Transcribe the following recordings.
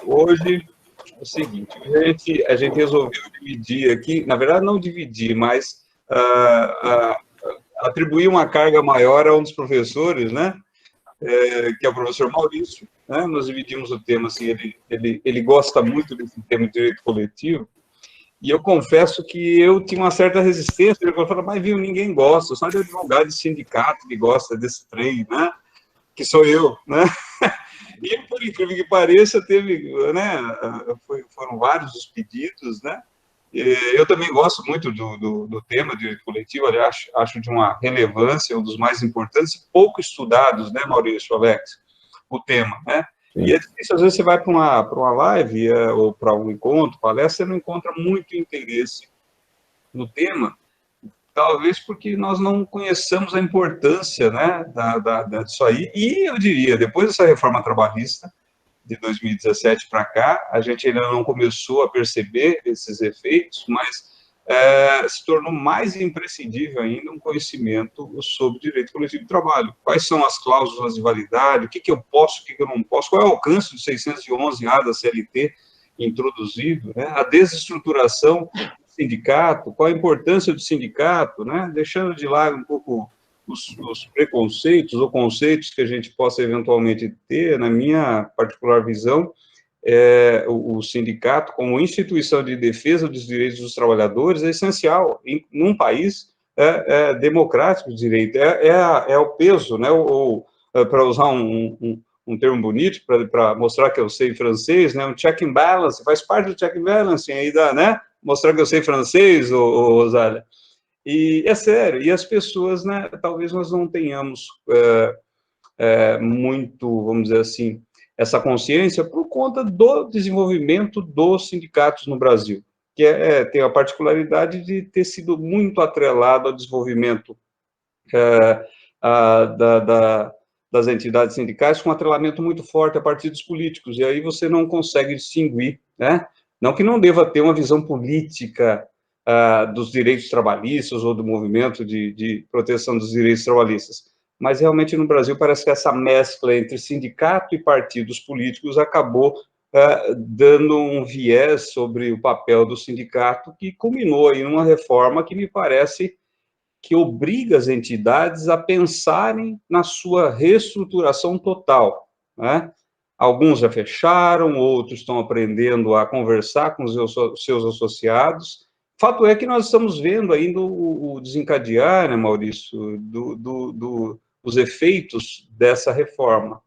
Hoje é o seguinte, a gente resolveu dividir aqui, na verdade não dividir, mas atribuir uma carga maior a um dos professores, né? Que é o professor Maurício, né? Nós dividimos o tema, assim, ele gosta muito desse tema de direito coletivo, e eu confesso que eu tinha uma certa resistência, ele falou, mas viu, ninguém gosta, só de advogado de sindicato que gosta desse trem, né? Que sou eu, né? E, por incrível que pareça, teve, né, foram vários os pedidos, né? Eu também gosto muito do tema de direito coletivo, aliás, acho de uma relevância, um dos mais importantes e pouco estudados, né, Maurício, Alex, o tema, né? E é difícil, às vezes você vai para uma live ou para um encontro, palestra, você não encontra muito interesse no tema, talvez porque nós não conheçamos a importância, né, disso aí. E eu diria, depois dessa reforma trabalhista, de 2017 para cá, a gente ainda não começou a perceber esses efeitos, mas se tornou mais imprescindível ainda um conhecimento sobre direito coletivo de trabalho. Quais são as cláusulas de validade, o que eu posso, o que eu não posso, qual é o alcance do 611-A da CLT introduzido, né? A desestruturação do sindicato, qual a importância do sindicato, né? Deixando de lado um pouco os preconceitos ou conceitos que a gente possa eventualmente ter, na minha particular visão, o sindicato, como instituição de defesa dos direitos dos trabalhadores, é essencial num país democrático de direito. É o peso, né, ou para usar um termo bonito, para mostrar que eu sei francês, né, um check and balance, faz parte do check and balance, aí né, mostrar que eu sei francês, Rosália. E é sério, e as pessoas, né, talvez nós não tenhamos muito, vamos dizer assim, essa consciência por conta do desenvolvimento dos sindicatos no Brasil, que tem a particularidade de ter sido muito atrelado ao desenvolvimento das entidades sindicais, com um atrelamento muito forte a partidos políticos, e aí você não consegue distinguir, né? Não que não deva ter uma visão política dos direitos trabalhistas ou do movimento de proteção dos direitos trabalhistas, mas realmente no Brasil parece que essa mescla entre sindicato e partidos políticos acabou dando um viés sobre o papel do sindicato, que culminou aí numa reforma que me parece que obriga as entidades a pensarem na sua reestruturação total, né? Alguns já fecharam, outros estão aprendendo a conversar com os seus associados. Fato é que nós estamos vendo ainda o desencadear, né, Maurício, os efeitos dessa reforma.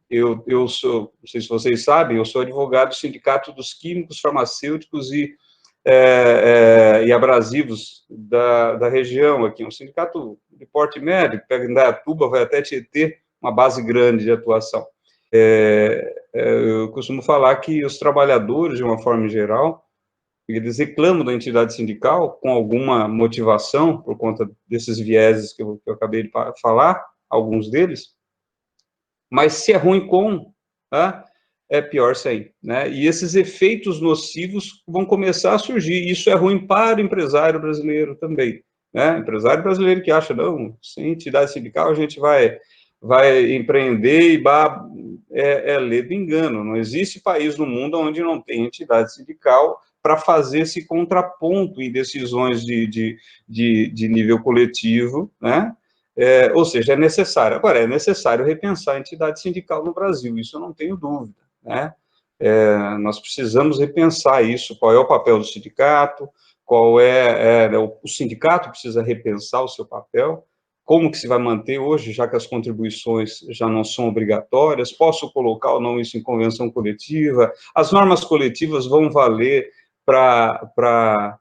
Eu sou, não sei se vocês sabem, eu sou advogado do Sindicato dos Químicos, Farmacêuticos e Abrasivos da região aqui, um sindicato de porte médio, que pega Indaiatuba, vai até Tietê, uma base grande de atuação. Eu costumo falar que os trabalhadores, de uma forma geral, eles reclamam da entidade sindical com alguma motivação, por conta desses vieses que eu acabei de falar, alguns deles, mas se é ruim com, tá? É pior sem, né? E esses efeitos nocivos vão começar a surgir, e isso é ruim para o empresário brasileiro também, né? Empresário brasileiro que acha, não, sem entidade sindical a gente vai empreender e é ledo engano. Não existe país no mundo onde não tem entidade sindical para fazer esse contraponto em decisões de nível coletivo, né? Ou seja, é necessário. Agora, é necessário repensar a entidade sindical no Brasil, isso eu não tenho dúvida, né? Nós precisamos repensar isso, qual é o papel do sindicato, o sindicato precisa repensar o seu papel, como que se vai manter hoje, já que as contribuições já não são obrigatórias, posso colocar ou não isso em convenção coletiva, as normas coletivas vão valer para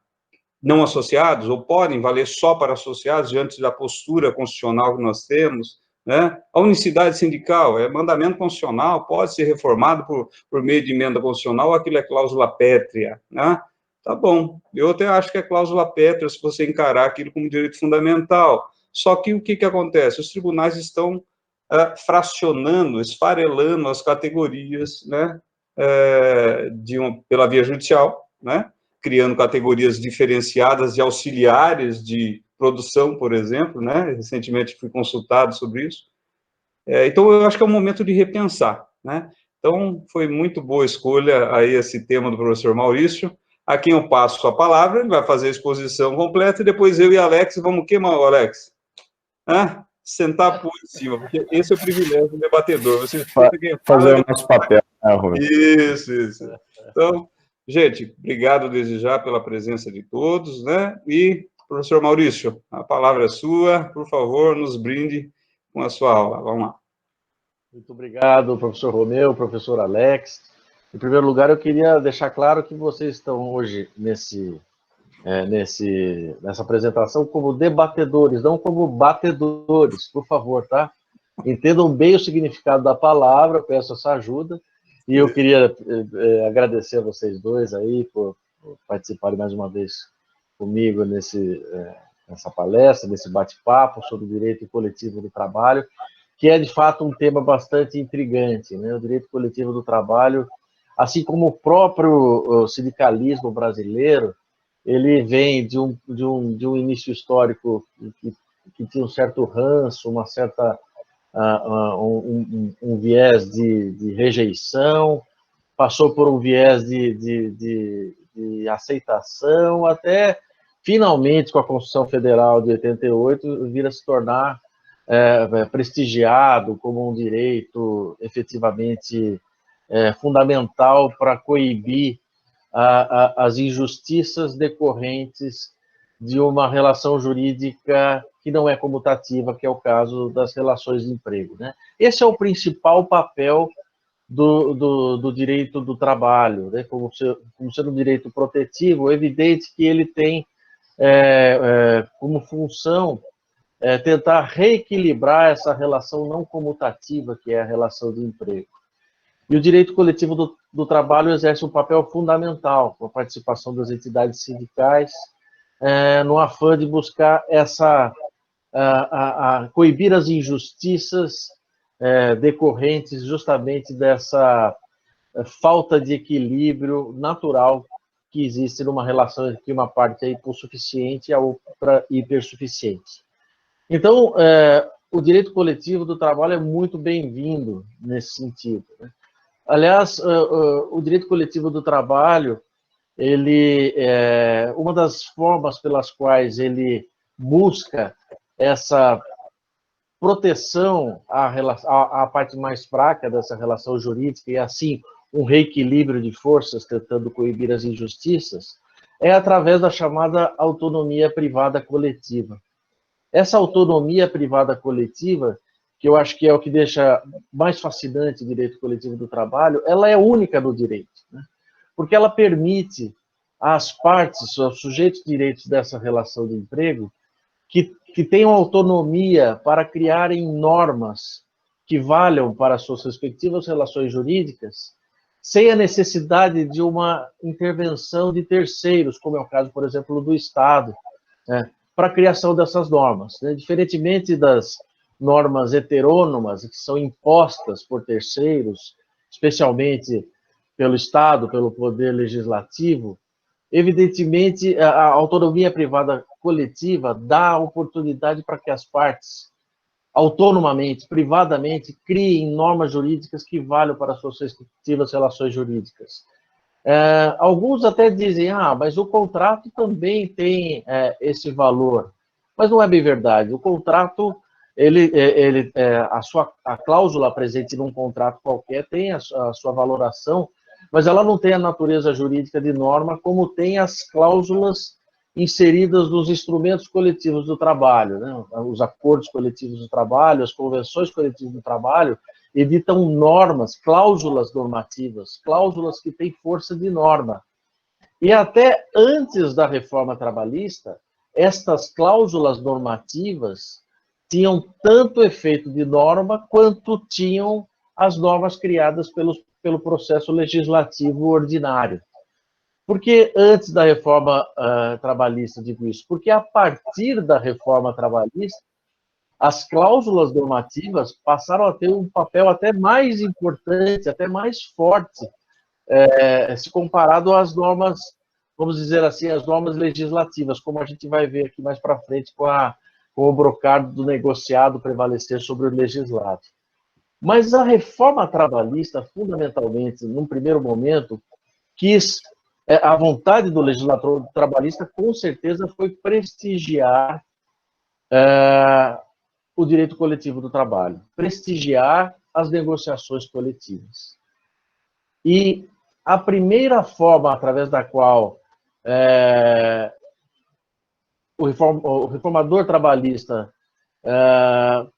não associados, ou podem valer só para associados, diante da postura constitucional que nós temos, né? A unicidade sindical é mandamento constitucional, pode ser reformado por meio de emenda constitucional, aquilo é cláusula pétrea, né? Tá bom, eu até acho que é cláusula pétrea se você encarar aquilo como direito fundamental, só que o que acontece? Os tribunais estão fracionando, esfarelando as categorias, né, pela via judicial, né, criando categorias diferenciadas de auxiliares de produção, por exemplo, né? Recentemente fui consultado sobre isso. Então, eu acho que é um momento de repensar, né? Então, foi muito boa escolha aí esse tema do professor Maurício, a quem eu passo a palavra, ele vai fazer a exposição completa, e depois eu e Alex vamos o que, Alex? Sentar por cima, porque esse é o privilégio do debatedor, você escuta quem fala... Fazer o nosso papel, né, Rubens? Isso. Então, gente, obrigado desde já pela presença de todos, né? E, professor Maurício, a palavra é sua, por favor, nos brinde com a sua aula. Vamos lá. Muito obrigado, professor Romeu, professor Alex. Em primeiro lugar, eu queria deixar claro que vocês estão hoje nessa apresentação como debatedores, não como batedores, por favor, tá? Entendam bem o significado da palavra, peço essa ajuda. E eu queria agradecer a vocês dois aí por participarem mais uma vez comigo nessa palestra, nesse bate-papo sobre o direito coletivo do trabalho, que é, de fato, um tema bastante intrigante, né? O direito coletivo do trabalho, assim como o próprio sindicalismo brasileiro, ele vem de um início histórico que tinha um certo ranço, uma certa um viés de rejeição, passou por um viés de aceitação, até finalmente, com a Constituição Federal de 88, vir a se tornar prestigiado como um direito efetivamente fundamental para coibir as injustiças decorrentes de uma relação jurídica que não é comutativa, que é o caso das relações de emprego, né? Esse é o principal papel do direito do trabalho, né? Como sendo um direito protetivo, é evidente que ele tem como função tentar reequilibrar essa relação não comutativa, que é a relação de emprego. E o direito coletivo do trabalho exerce um papel fundamental com a participação das entidades sindicais, no afã de buscar coibir as injustiças decorrentes justamente dessa falta de equilíbrio natural que existe numa relação em que uma parte é hipossuficiente e a outra hipersuficiente. Então, o direito coletivo do trabalho é muito bem-vindo nesse sentido, né? Aliás, o direito coletivo do trabalho, uma das formas pelas quais ele busca essa proteção à parte mais fraca dessa relação jurídica e, assim, um reequilíbrio de forças tentando coibir as injustiças, é através da chamada autonomia privada coletiva. Essa autonomia privada coletiva, que eu acho que é o que deixa mais fascinante o direito coletivo do trabalho, ela é única no direito, né? Porque ela permite às partes, aos sujeitos de direitos dessa relação de emprego, que tenham autonomia para criarem normas que valham para suas respectivas relações jurídicas, sem a necessidade de uma intervenção de terceiros, como é o caso, por exemplo, do Estado, né, para a criação dessas normas, né? Diferentemente das normas heterônomas, que são impostas por terceiros, especialmente pelo Estado, pelo Poder Legislativo, evidentemente, a autonomia privada coletiva dá oportunidade para que as partes, autonomamente, privadamente, criem normas jurídicas que valham para suas respectivas relações jurídicas. Alguns até dizem, mas o contrato também tem esse valor. Mas não é bem verdade. O contrato, a cláusula presente num contrato qualquer tem a sua valoração, mas ela não tem a natureza jurídica de norma como tem as cláusulas inseridas nos instrumentos coletivos do trabalho, né? Os acordos coletivos do trabalho, as convenções coletivas do trabalho, editam normas, cláusulas normativas, cláusulas que têm força de norma. E até antes da reforma trabalhista, estas cláusulas normativas tinham tanto efeito de norma quanto tinham as normas criadas pelo processo legislativo ordinário. Por que antes da reforma trabalhista digo isso? Porque a partir da reforma trabalhista, as cláusulas normativas passaram a ter um papel até mais importante, até mais forte, se comparado às normas, vamos dizer assim, as normas legislativas, como a gente vai ver aqui mais para frente com o brocado do negociado prevalecer sobre o legislado. Mas a reforma trabalhista, fundamentalmente, num primeiro momento, quis, a vontade do legislador trabalhista, com certeza, foi prestigiar o direito coletivo do trabalho, prestigiar as negociações coletivas. E a primeira forma através da qual o reformador trabalhista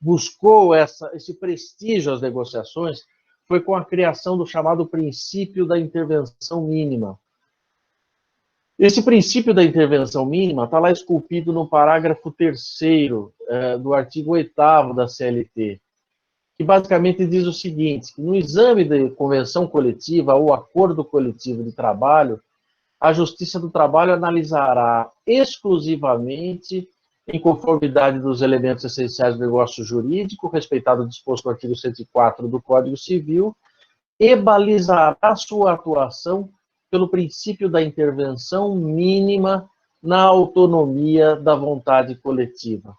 buscou esse prestígio às negociações foi com a criação do chamado princípio da intervenção mínima. Esse princípio da intervenção mínima está lá esculpido no parágrafo 3º do artigo 8º da CLT, que basicamente diz o seguinte, que no exame de convenção coletiva ou acordo coletivo de trabalho, a Justiça do Trabalho analisará exclusivamente, em conformidade dos elementos essenciais do negócio jurídico, respeitado o disposto no artigo 104 do Código Civil, e balizará sua atuação pelo princípio da intervenção mínima na autonomia da vontade coletiva.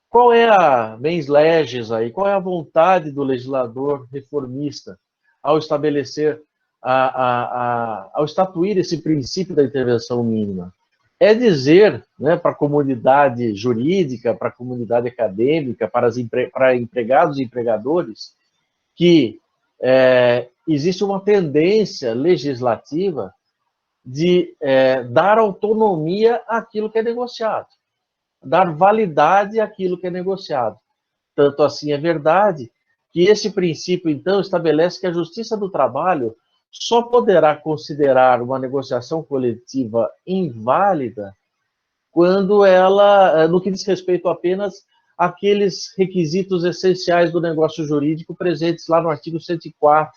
Qual é a mens legis aí? Qual é a vontade do legislador reformista ao estabelecer, ao estatuir esse princípio da intervenção mínima? É dizer, né, para a comunidade jurídica, para a comunidade acadêmica, para empregados e empregadores, que existe uma tendência legislativa de dar autonomia àquilo que é negociado, dar validade àquilo que é negociado. Tanto assim é verdade que esse princípio, então, estabelece que a Justiça do Trabalho só poderá considerar uma negociação coletiva inválida quando ela, no que diz respeito apenas àqueles requisitos essenciais do negócio jurídico presentes lá no artigo 104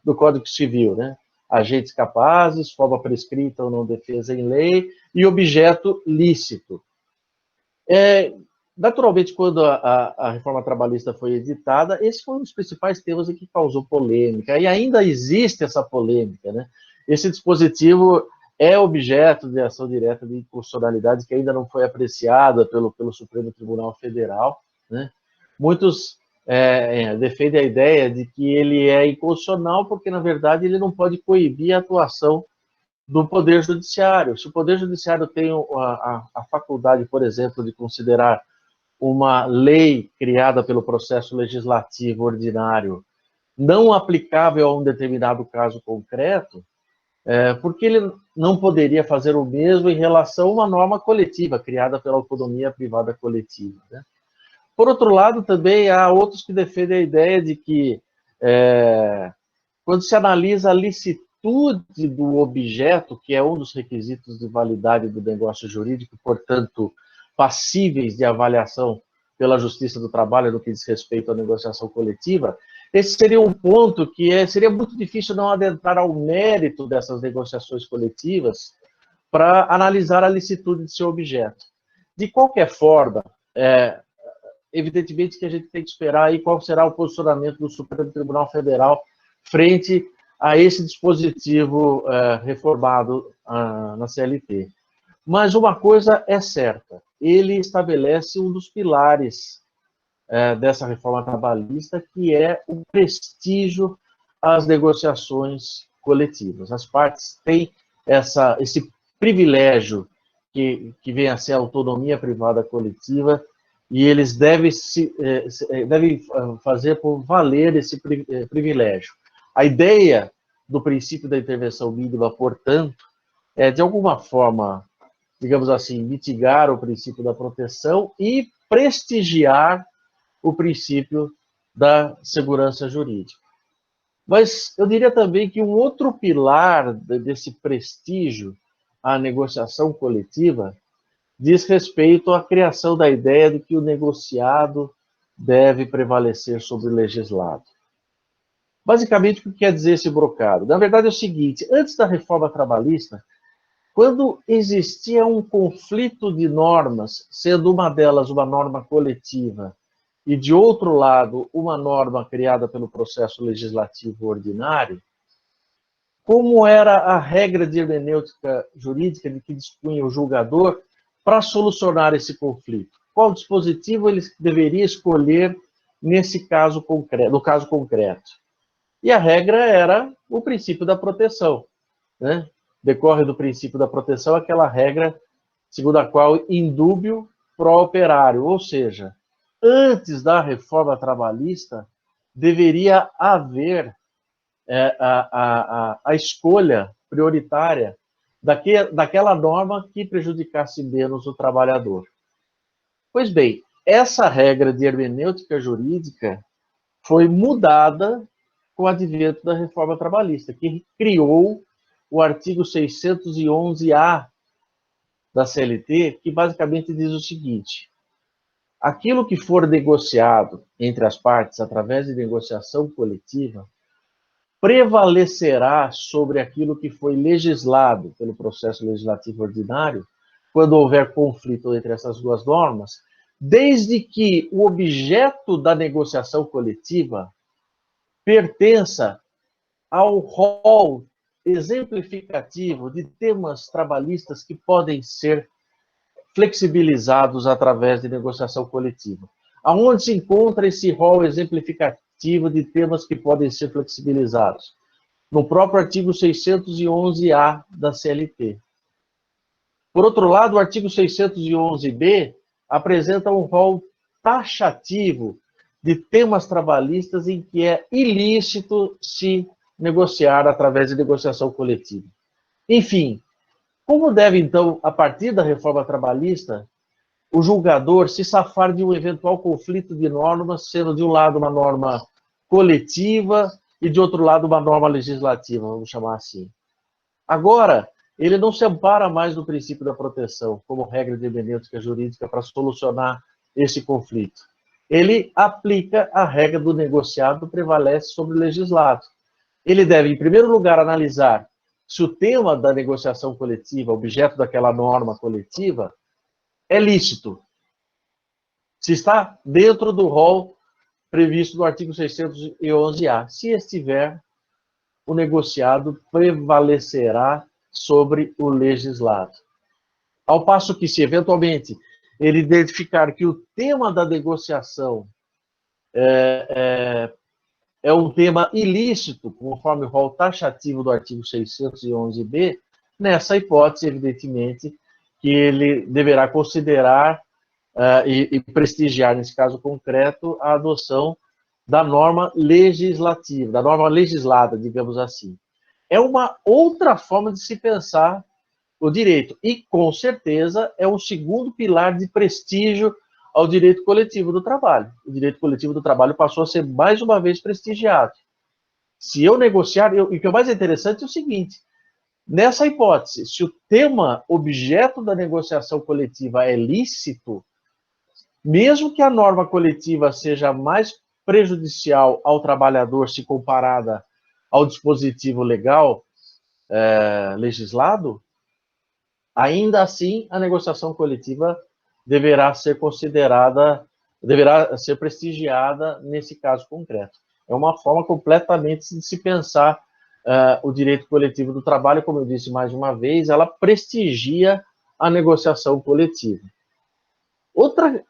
do Código Civil, né? Agentes capazes, forma prescrita ou não defesa em lei e objeto lícito. Naturalmente, quando a reforma trabalhista foi editada, esse foi um dos principais temas em que causou polêmica, e ainda existe essa polêmica, né? Esse dispositivo é objeto de ação direta de inconstitucionalidade que ainda não foi apreciada pelo Supremo Tribunal Federal, né? Muitos defendem a ideia de que ele é inconstitucional porque, na verdade, ele não pode coibir a atuação do Poder Judiciário. Se o Poder Judiciário tem a faculdade, por exemplo, de considerar uma lei criada pelo processo legislativo ordinário não aplicável a um determinado caso concreto, porque ele não poderia fazer o mesmo em relação a uma norma coletiva criada pela autonomia privada coletiva, né? Por outro lado, também há outros que defendem a ideia de que, quando se analisa a licitude do objeto, que é um dos requisitos de validade do negócio jurídico, portanto, passíveis de avaliação pela Justiça do Trabalho no que diz respeito à negociação coletiva, esse seria um ponto que seria muito difícil não adentrar ao mérito dessas negociações coletivas para analisar a licitude de seu objeto. De qualquer forma, evidentemente que a gente tem que esperar aí qual será o posicionamento do Supremo Tribunal Federal frente a esse dispositivo reformado na CLT. Mas uma coisa é certa, ele estabelece um dos pilares dessa reforma trabalhista, que é o prestígio às negociações coletivas. As partes têm esse privilégio que vem a ser a autonomia privada coletiva, e eles devem fazer por valer esse privilégio. A ideia do princípio da intervenção mínima, portanto, é, de alguma forma, digamos assim, mitigar o princípio da proteção e prestigiar o princípio da segurança jurídica. Mas eu diria também que um outro pilar desse prestígio à negociação coletiva diz respeito à criação da ideia de que o negociado deve prevalecer sobre o legislado. Basicamente, o que quer dizer esse brocado? Na verdade é o seguinte, antes da reforma trabalhista, quando existia um conflito de normas, sendo uma delas uma norma coletiva, e de outro lado, uma norma criada pelo processo legislativo ordinário, como era a regra de hermenêutica jurídica de que dispunha o julgador para solucionar esse conflito? Qual dispositivo ele deveria escolher nesse caso concreto, no caso concreto. E a regra era o princípio da proteção, né? Decorre do princípio da proteção aquela regra segundo a qual indúbio pro operário, ou seja, antes da reforma trabalhista, deveria haver a escolha prioritária daquela norma que prejudicasse menos o trabalhador. Pois bem, essa regra de hermenêutica jurídica foi mudada com o advento da reforma trabalhista, que criou o artigo 611-A da CLT, que basicamente diz o seguinte: aquilo que for negociado entre as partes através de negociação coletiva prevalecerá sobre aquilo que foi legislado pelo processo legislativo ordinário, quando houver conflito entre essas duas normas, desde que o objeto da negociação coletiva pertença ao rol exemplificativo de temas trabalhistas que podem ser flexibilizados através de negociação coletiva. Aonde se encontra esse rol exemplificativo de temas que podem ser flexibilizados? No próprio artigo 611-A da CLT. Por outro lado, o artigo 611-B apresenta um rol taxativo de temas trabalhistas em que é ilícito se negociar através de negociação coletiva. Enfim, como deve, então, a partir da reforma trabalhista, o julgador se safar de um eventual conflito de normas, sendo de um lado uma norma coletiva e de outro lado uma norma legislativa, vamos chamar assim. Agora, ele não se ampara mais no princípio da proteção, como regra de hermenêutica jurídica para solucionar esse conflito. Ele aplica a regra do negociado prevalece sobre o legislado. Ele deve, em primeiro lugar, analisar se o tema da negociação coletiva, objeto daquela norma coletiva, é lícito. Se está dentro do rol previsto no artigo 611-A. Se estiver, o negociado prevalecerá sobre o legislado. Ao passo que, se eventualmente ele identificar que o tema da negociação é um tema ilícito, conforme o rol taxativo do artigo 611-B, nessa hipótese, evidentemente, que ele deverá considerar e prestigiar, nesse caso concreto, a adoção da norma legislativa, da norma legislada, digamos assim. É uma outra forma de se pensar o direito, e, com certeza, é um segundo pilar de prestígio ao direito coletivo do trabalho. O direito coletivo do trabalho passou a ser, mais uma vez, prestigiado. Se eu negociar, e o que é mais interessante é o seguinte: nessa hipótese, se o tema objeto da negociação coletiva é lícito, mesmo que a norma coletiva seja mais prejudicial ao trabalhador se comparada ao dispositivo legal legislado, ainda assim a negociação coletiva deverá ser considerada, deverá ser prestigiada nesse caso concreto. É uma forma completamente de se pensar o direito coletivo do trabalho, como eu disse mais uma vez, ela prestigia a negociação coletiva. Outra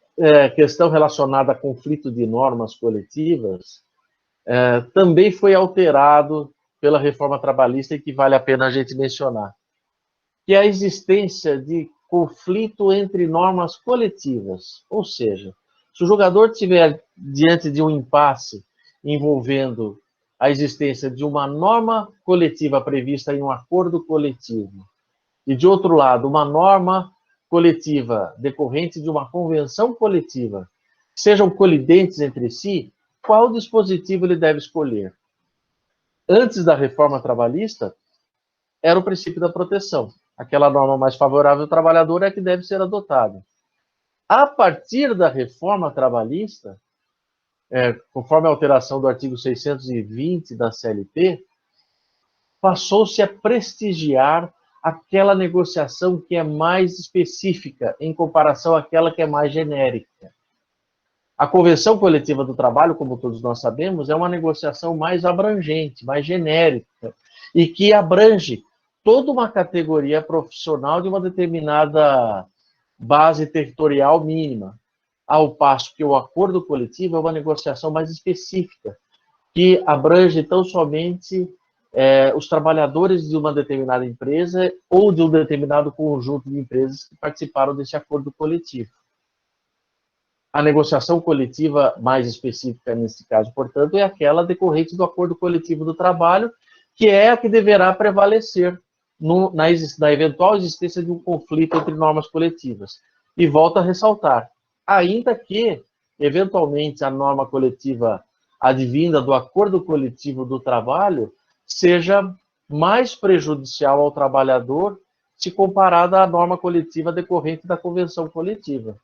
questão relacionada a conflito de normas coletivas também foi alterado pela reforma trabalhista e que vale a pena a gente mencionar, que é a existência de conflito entre normas coletivas. Ou seja, se o julgador estiver diante de um impasse envolvendo a existência de uma norma coletiva prevista em um acordo coletivo e, de outro lado, uma norma coletiva decorrente de uma convenção coletiva, sejam colidentes entre si, qual dispositivo ele deve escolher? Antes da reforma trabalhista, era o princípio da proteção. Aquela norma mais favorável ao trabalhador é que deve ser adotada. A partir da reforma trabalhista, conforme a alteração do artigo 620 da CLT, passou-se a prestigiar aquela negociação que é mais específica em comparação àquela que é mais genérica. A Convenção Coletiva do Trabalho, como todos nós sabemos, é uma negociação mais abrangente, mais genérica, e que abrange toda uma categoria profissional de uma determinada base territorial mínima. ao passo que o acordo coletivo é uma negociação mais específica, que abrange tão somente os trabalhadores de uma determinada empresa ou de um determinado conjunto de empresas que participaram desse acordo coletivo. A negociação coletiva mais específica, nesse caso, portanto, é aquela decorrente do acordo coletivo do trabalho, que é a que deverá prevalecer na eventual existência de um conflito entre normas coletivas. E volto a ressaltar, ainda que, eventualmente, a norma coletiva advinda do acordo coletivo do trabalho seja mais prejudicial ao trabalhador se comparada à norma coletiva decorrente da convenção coletiva.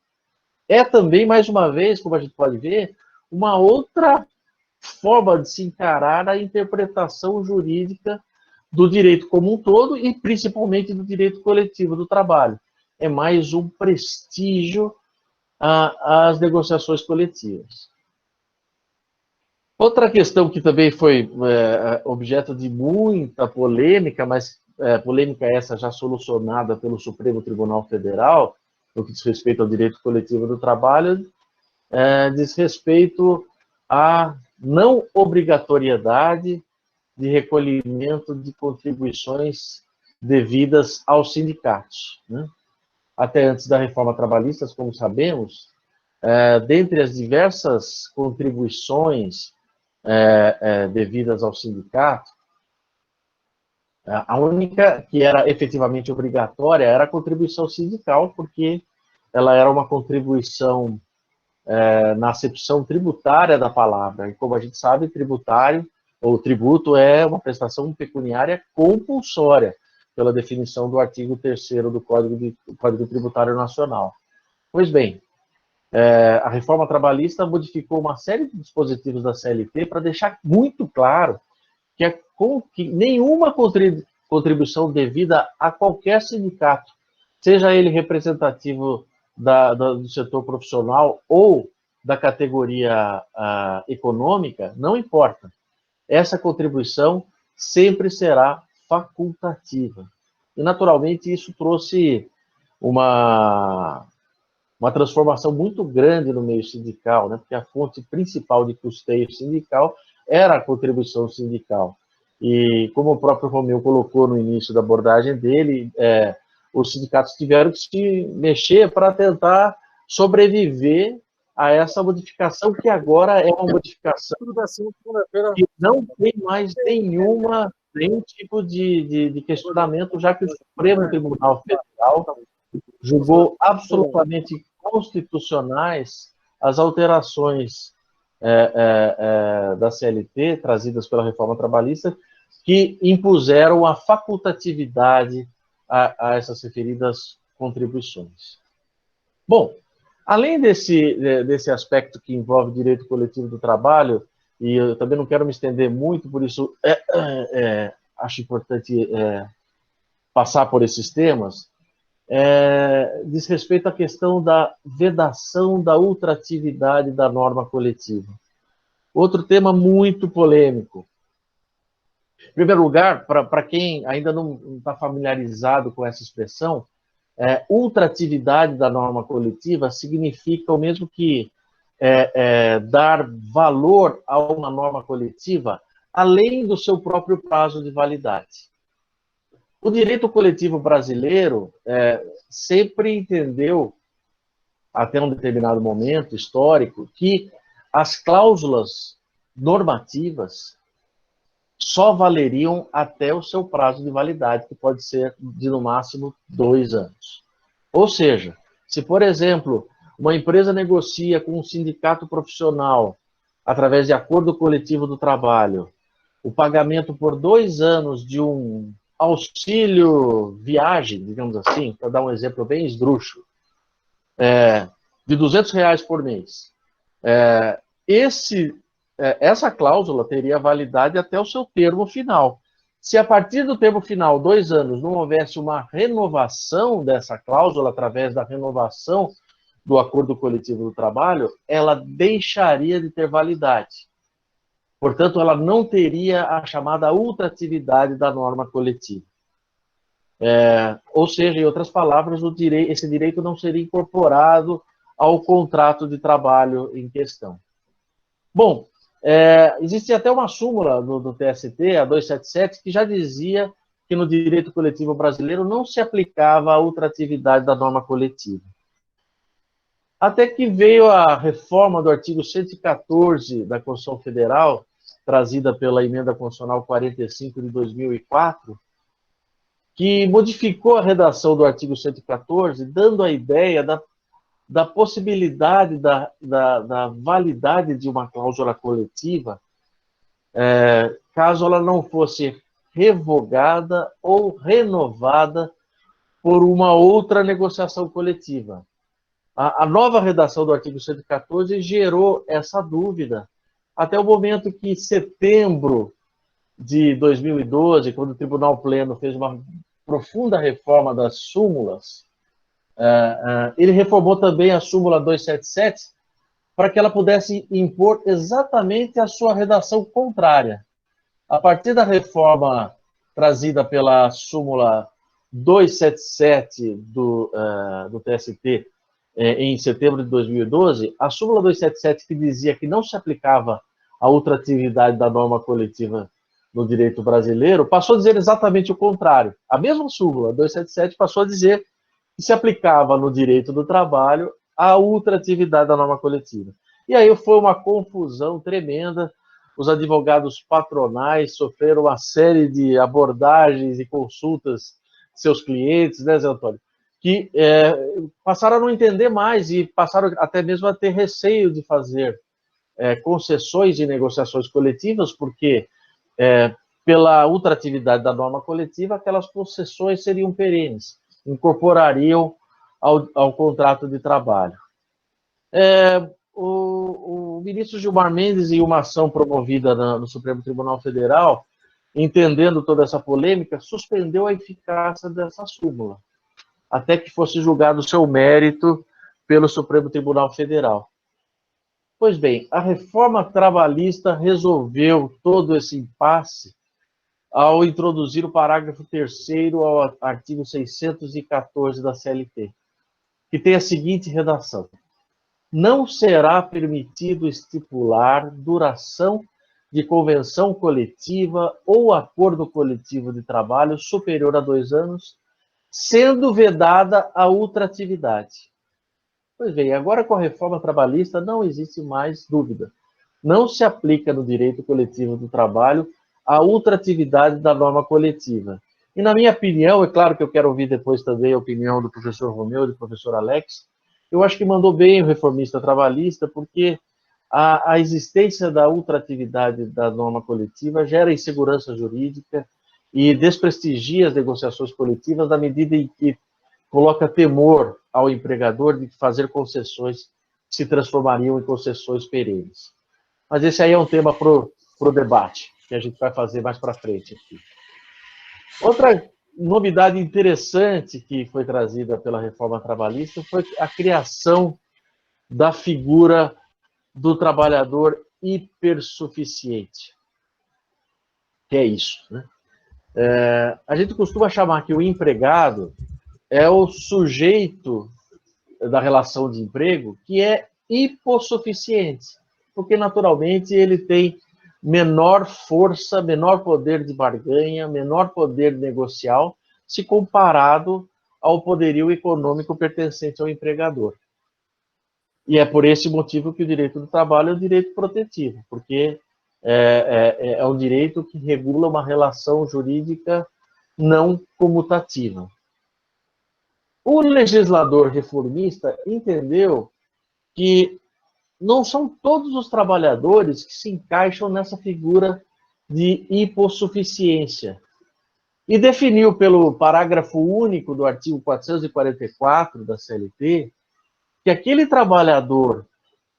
É também, mais uma vez, como a gente pode ver, uma outra forma de se encarar a interpretação jurídica do direito como um todo e principalmente do direito coletivo do trabalho. É mais um prestígio às negociações coletivas. Outra questão que também foi objeto de muita polêmica, mas polêmica essa já solucionada pelo Supremo Tribunal Federal, no que diz respeito ao direito coletivo do trabalho, diz respeito à não obrigatoriedade de recolhimento de contribuições devidas aos sindicatos, né? Até antes da reforma trabalhista, como sabemos, dentre as diversas contribuições devidas ao sindicato, a única que era efetivamente obrigatória era a contribuição sindical, porque ela era uma contribuição na acepção tributária da palavra. E como a gente sabe, tributário ou tributo é uma prestação pecuniária compulsória, pela definição do artigo 3º do Código Tributário Nacional. Pois bem, a reforma trabalhista modificou uma série de dispositivos da CLT para deixar muito claro que nenhuma contribuição devida a qualquer sindicato, seja ele representativo do setor profissional ou da categoria econômica, não importa. Essa contribuição sempre será facultativa. E, naturalmente, isso trouxe uma transformação muito grande no meio sindical, né? Porque a fonte principal de custeio sindical era a contribuição sindical. E, como o próprio Romeu colocou no início da abordagem dele, os sindicatos tiveram que se mexer para tentar sobreviver a essa modificação, que agora é uma modificação que não tem mais nenhum tipo de questionamento, já que o Supremo Tribunal Federal julgou absolutamente constitucionais as alterações da CLT, trazidas pela reforma trabalhista, que impuseram a facultatividade a essas referidas contribuições. Bom, além desse aspecto que envolve direito coletivo do trabalho, e eu também não quero me estender muito, por isso acho importante passar por esses temas, diz respeito à questão da vedação da ultratividade da norma coletiva. Outro tema muito polêmico. Em primeiro lugar, para quem ainda não está familiarizado com essa expressão, ultratividade da norma coletiva significa o mesmo que dar valor a uma norma coletiva além do seu próprio prazo de validade. O direito coletivo brasileiro sempre entendeu, até um determinado momento histórico, que as cláusulas normativas só valeriam até o seu prazo de validade, que pode ser de, no máximo, 2 anos. Ou seja, se, por exemplo, uma empresa negocia com um sindicato profissional, através de acordo coletivo do trabalho, o pagamento por 2 anos de um auxílio viagem, digamos assim, para dar um exemplo bem esdrúxulo, de R$200 por mês. Essa cláusula teria validade até o seu termo final. Se a partir do termo final, 2 anos, não houvesse uma renovação dessa cláusula, através da renovação do acordo coletivo do trabalho, ela deixaria de ter validade. Portanto, ela não teria a chamada ultratividade da norma coletiva. Ou seja, em outras palavras, esse direito não seria incorporado ao contrato de trabalho em questão. Bom, existe até uma súmula do TST, a 277, que já dizia que no direito coletivo brasileiro não se aplicava a ultratividade da norma coletiva. Até que veio a reforma do artigo 114 da Constituição Federal, trazida pela Emenda Constitucional 45 de 2004, que modificou a redação do artigo 114, dando a ideia da possibilidade da validade de uma cláusula coletiva, caso ela não fosse revogada ou renovada por uma outra negociação coletiva. A nova redação do artigo 114 gerou essa dúvida, até o momento que, em setembro de 2012, quando o Tribunal Pleno fez uma profunda reforma das súmulas, ele reformou também a súmula 277 para que ela pudesse impor exatamente a sua redação contrária. A partir da reforma trazida pela súmula 277 do TST em setembro de 2012, a súmula 277, que dizia que não se aplicava a ultratividade da norma coletiva no direito brasileiro, passou a dizer exatamente o contrário. A mesma súmula 277 passou a dizer que se aplicava no direito do trabalho a ultratividade da norma coletiva. E aí foi uma confusão tremenda. Os advogados patronais sofreram uma série de abordagens e consultas de seus clientes, né, Zé Antônio? Que passaram a não entender mais e passaram até mesmo a ter receio de fazer concessões e negociações coletivas, porque pela ultratividade da norma coletiva, aquelas concessões seriam perenes, incorporariam ao contrato de trabalho. O ministro Gilmar Mendes, em uma ação promovida no Supremo Tribunal Federal, entendendo toda essa polêmica, suspendeu a eficácia dessa súmula, até que fosse julgado o seu mérito pelo Supremo Tribunal Federal. Pois bem, a reforma trabalhista resolveu todo esse impasse ao introduzir o parágrafo 3º ao artigo 614 da CLT, que tem a seguinte redação: não será permitido estipular duração de convenção coletiva ou acordo coletivo de trabalho superior a 2 anos, sendo vedada a ultratividade. Pois bem, agora com a reforma trabalhista não existe mais dúvida. Não se aplica no direito coletivo do trabalho a ultratividade da norma coletiva. E na minha opinião, é claro que eu quero ouvir depois também a opinião do professor Romeu e do professor Alex, eu acho que mandou bem o reformista trabalhista, porque a existência da ultratividade da norma coletiva gera insegurança jurídica e desprestigia as negociações coletivas na medida em que coloca temor ao empregador de fazer concessões que se transformariam em concessões perenes. Mas esse aí é um tema para o debate, que a gente vai fazer mais para frente aqui. Outra novidade interessante que foi trazida pela reforma trabalhista foi a criação da figura do trabalhador hipersuficiente. Que é isso, né? A gente costuma chamar que o empregado é o sujeito da relação de emprego que é hipossuficiente, porque naturalmente ele tem menor força, menor poder de barganha, menor poder negocial, se comparado ao poderio econômico pertencente ao empregador. E é por esse motivo que o direito do trabalho é um direito protetivo, porque é um direito que regula uma relação jurídica não comutativa. O legislador reformista entendeu que não são todos os trabalhadores que se encaixam nessa figura de hipossuficiência. E definiu pelo parágrafo único do artigo 444 da CLT que aquele trabalhador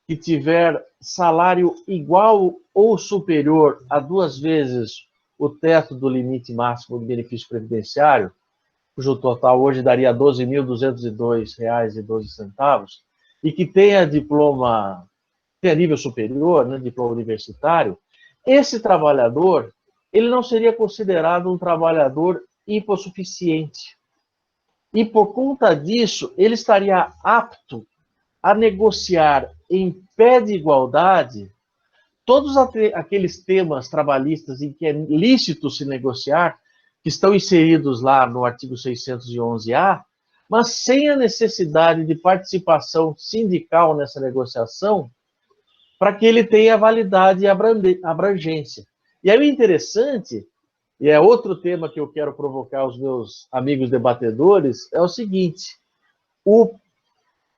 que tiver salário igual ou superior a 2 vezes o teto do limite máximo do benefício previdenciário, cujo total hoje daria R$ 12.202,12, e que tenha diploma, tenha nível superior, né, diploma universitário, esse trabalhador, ele não seria considerado um trabalhador hipossuficiente. E por conta disso, ele estaria apto a negociar em pé de igualdade todos aqueles temas trabalhistas em que é lícito se negociar, que estão inseridos lá no artigo 611-A, mas sem a necessidade de participação sindical nessa negociação, para que ele tenha validade e abrangência. E aí o interessante, e é outro tema que eu quero provocar os meus amigos debatedores, é o seguinte: o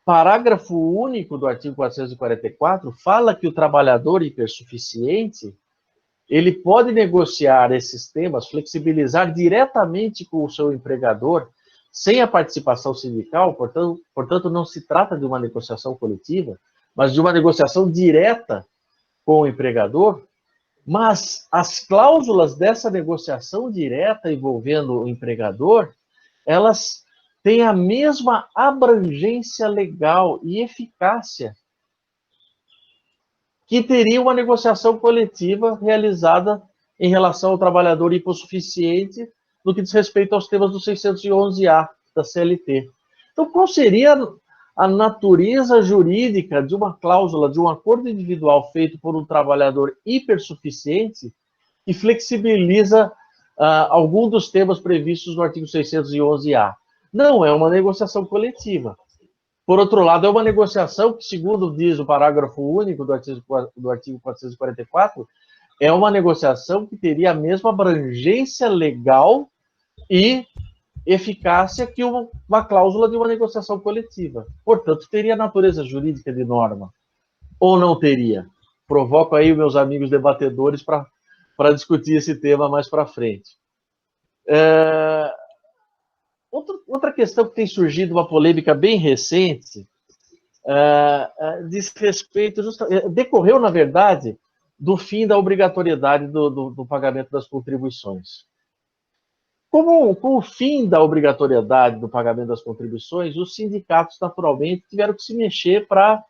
parágrafo único do artigo 444 fala que o trabalhador hipersuficiente ele pode negociar esses temas, flexibilizar diretamente com o seu empregador, sem a participação sindical, portanto não se trata de uma negociação coletiva, mas de uma negociação direta com o empregador, mas as cláusulas dessa negociação direta envolvendo o empregador, elas têm a mesma abrangência legal e eficácia que teria uma negociação coletiva realizada em relação ao trabalhador hipossuficiente no que diz respeito aos temas do 611-A da CLT. Então, qual seria a natureza jurídica de uma cláusula, de um acordo individual feito por um trabalhador hipersuficiente que flexibiliza algum dos temas previstos no artigo 611-A? Não é uma negociação coletiva. Por outro lado, é uma negociação que, segundo diz o parágrafo único do artigo 444, é uma negociação que teria a mesma abrangência legal e eficácia que uma cláusula de uma negociação coletiva. Portanto, teria natureza jurídica de norma. Ou não teria? Provoco aí os meus amigos debatedores para discutir esse tema mais para frente. Outra questão que tem surgido, uma polêmica bem recente, diz respeito, decorreu, na verdade, do fim da obrigatoriedade do pagamento das contribuições. Com o fim da obrigatoriedade do pagamento das contribuições, os sindicatos, naturalmente, tiveram que se mexer para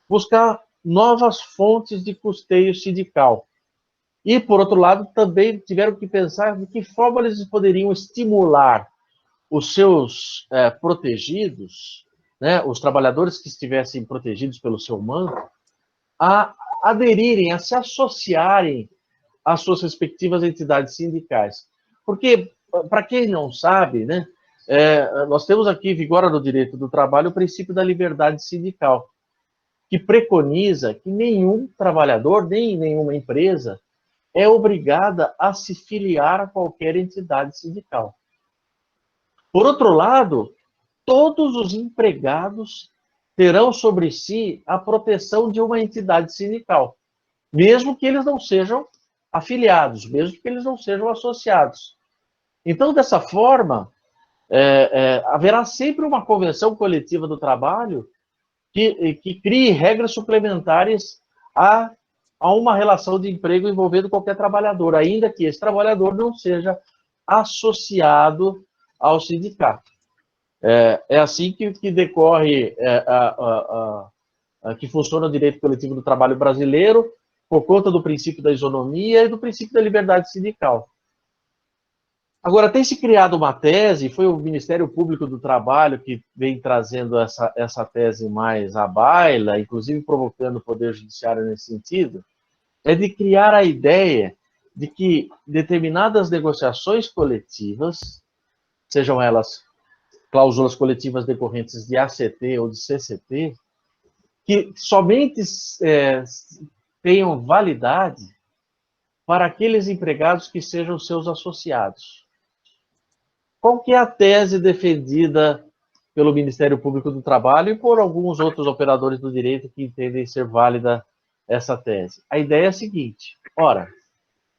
buscar novas fontes de custeio sindical. E, por outro lado, também tiveram que pensar de que forma eles poderiam estimular os seus protegidos, né, os trabalhadores que estivessem protegidos pelo seu manto, a aderirem, a se associarem às suas respectivas entidades sindicais. Porque, para quem não sabe, né, nós temos aqui, vigora no direito do trabalho, o princípio da liberdade sindical, que preconiza que nenhum trabalhador, nem nenhuma empresa, é obrigada a se filiar a qualquer entidade sindical. Por outro lado, todos os empregados terão sobre si a proteção de uma entidade sindical, mesmo que eles não sejam afiliados, mesmo que eles não sejam associados. Então, dessa forma, haverá sempre uma convenção coletiva do trabalho que crie regras suplementares a uma relação de emprego envolvendo qualquer trabalhador, ainda que esse trabalhador não seja associado ao sindicato. É assim que decorre, que funciona o direito coletivo do trabalho brasileiro, por conta do princípio da isonomia e do princípio da liberdade sindical. Agora, tem se criado uma tese, foi o Ministério Público do Trabalho que vem trazendo essa tese mais à baila, inclusive provocando o Poder Judiciário nesse sentido, é de criar a ideia de que determinadas negociações coletivas, sejam elas cláusulas coletivas decorrentes de ACT ou de CCT, que somente tenham validade para aqueles empregados que sejam seus associados. Qual que é a tese defendida pelo Ministério Público do Trabalho e por alguns outros operadores do direito que entendem ser válida essa tese? A ideia é a seguinte: ora,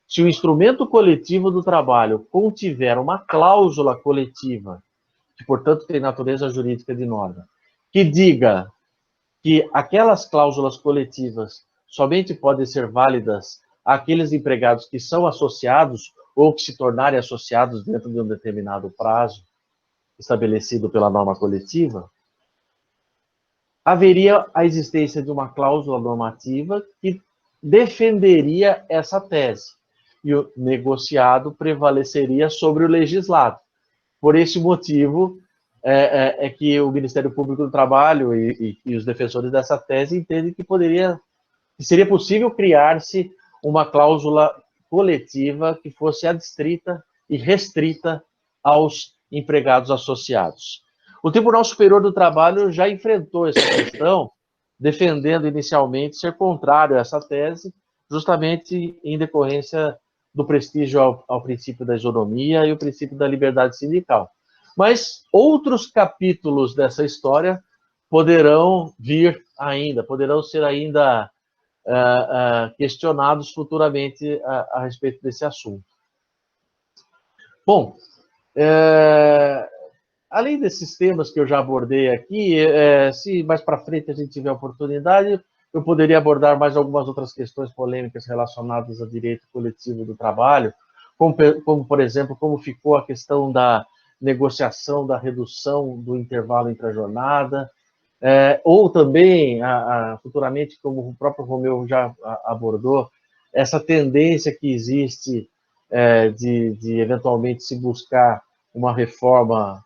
se o instrumento coletivo do trabalho contiver uma cláusula coletiva, que, portanto, tem natureza jurídica de norma, que diga que aquelas cláusulas coletivas somente podem ser válidas àqueles empregados que são associados ou que se tornarem associados dentro de um determinado prazo estabelecido pela norma coletiva, haveria a existência de uma cláusula normativa que defenderia essa tese, e o negociado prevaleceria sobre o legislado. Por esse motivo é que o Ministério Público do Trabalho e os defensores dessa tese entendem que seria possível criar-se uma cláusula coletiva que fosse adstrita e restrita aos empregados associados. O Tribunal Superior do Trabalho já enfrentou essa questão, defendendo inicialmente ser contrário a essa tese, justamente em decorrência do prestígio ao princípio da isonomia e o princípio da liberdade sindical. Mas outros capítulos dessa história poderão vir ainda, poderão ser ainda questionados futuramente a respeito desse assunto. Bom, além desses temas que eu já abordei aqui, se mais para frente a gente tiver oportunidade, eu poderia abordar mais algumas outras questões polêmicas relacionadas ao direito coletivo do trabalho, como por exemplo, como ficou a questão da negociação da redução do intervalo entre a jornada, ou também, futuramente, como o próprio Romeu já abordou, essa tendência que existe de eventualmente se buscar uma reforma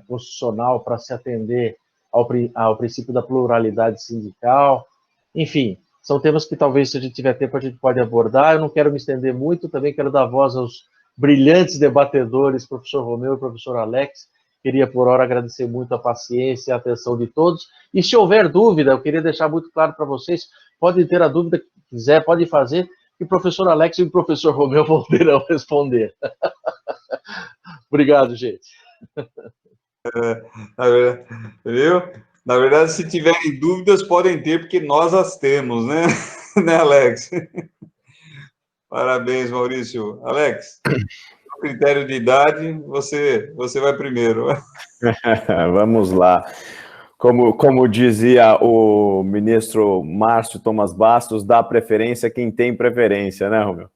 constitucional para se atender ao princípio da pluralidade sindical. Enfim, são temas que talvez, se a gente tiver tempo, a gente pode abordar. Eu não quero me estender muito, também quero dar voz aos brilhantes debatedores, professor Romeu e professor Alex. Queria, por hora, agradecer muito a paciência e a atenção de todos. E se houver dúvida, eu queria deixar muito claro para vocês, podem ter a dúvida que quiser, pode fazer, que o professor Alex e o professor Romeu poderão responder. Obrigado, gente. Viu? Na verdade, se tiverem dúvidas, podem ter, porque nós as temos, né? Né, Alex? Parabéns, Maurício. Alex, critério de idade, você vai primeiro. Vamos lá. Como dizia o ministro Márcio Thomas Bastos, dá preferência quem tem preferência, né, Romeu?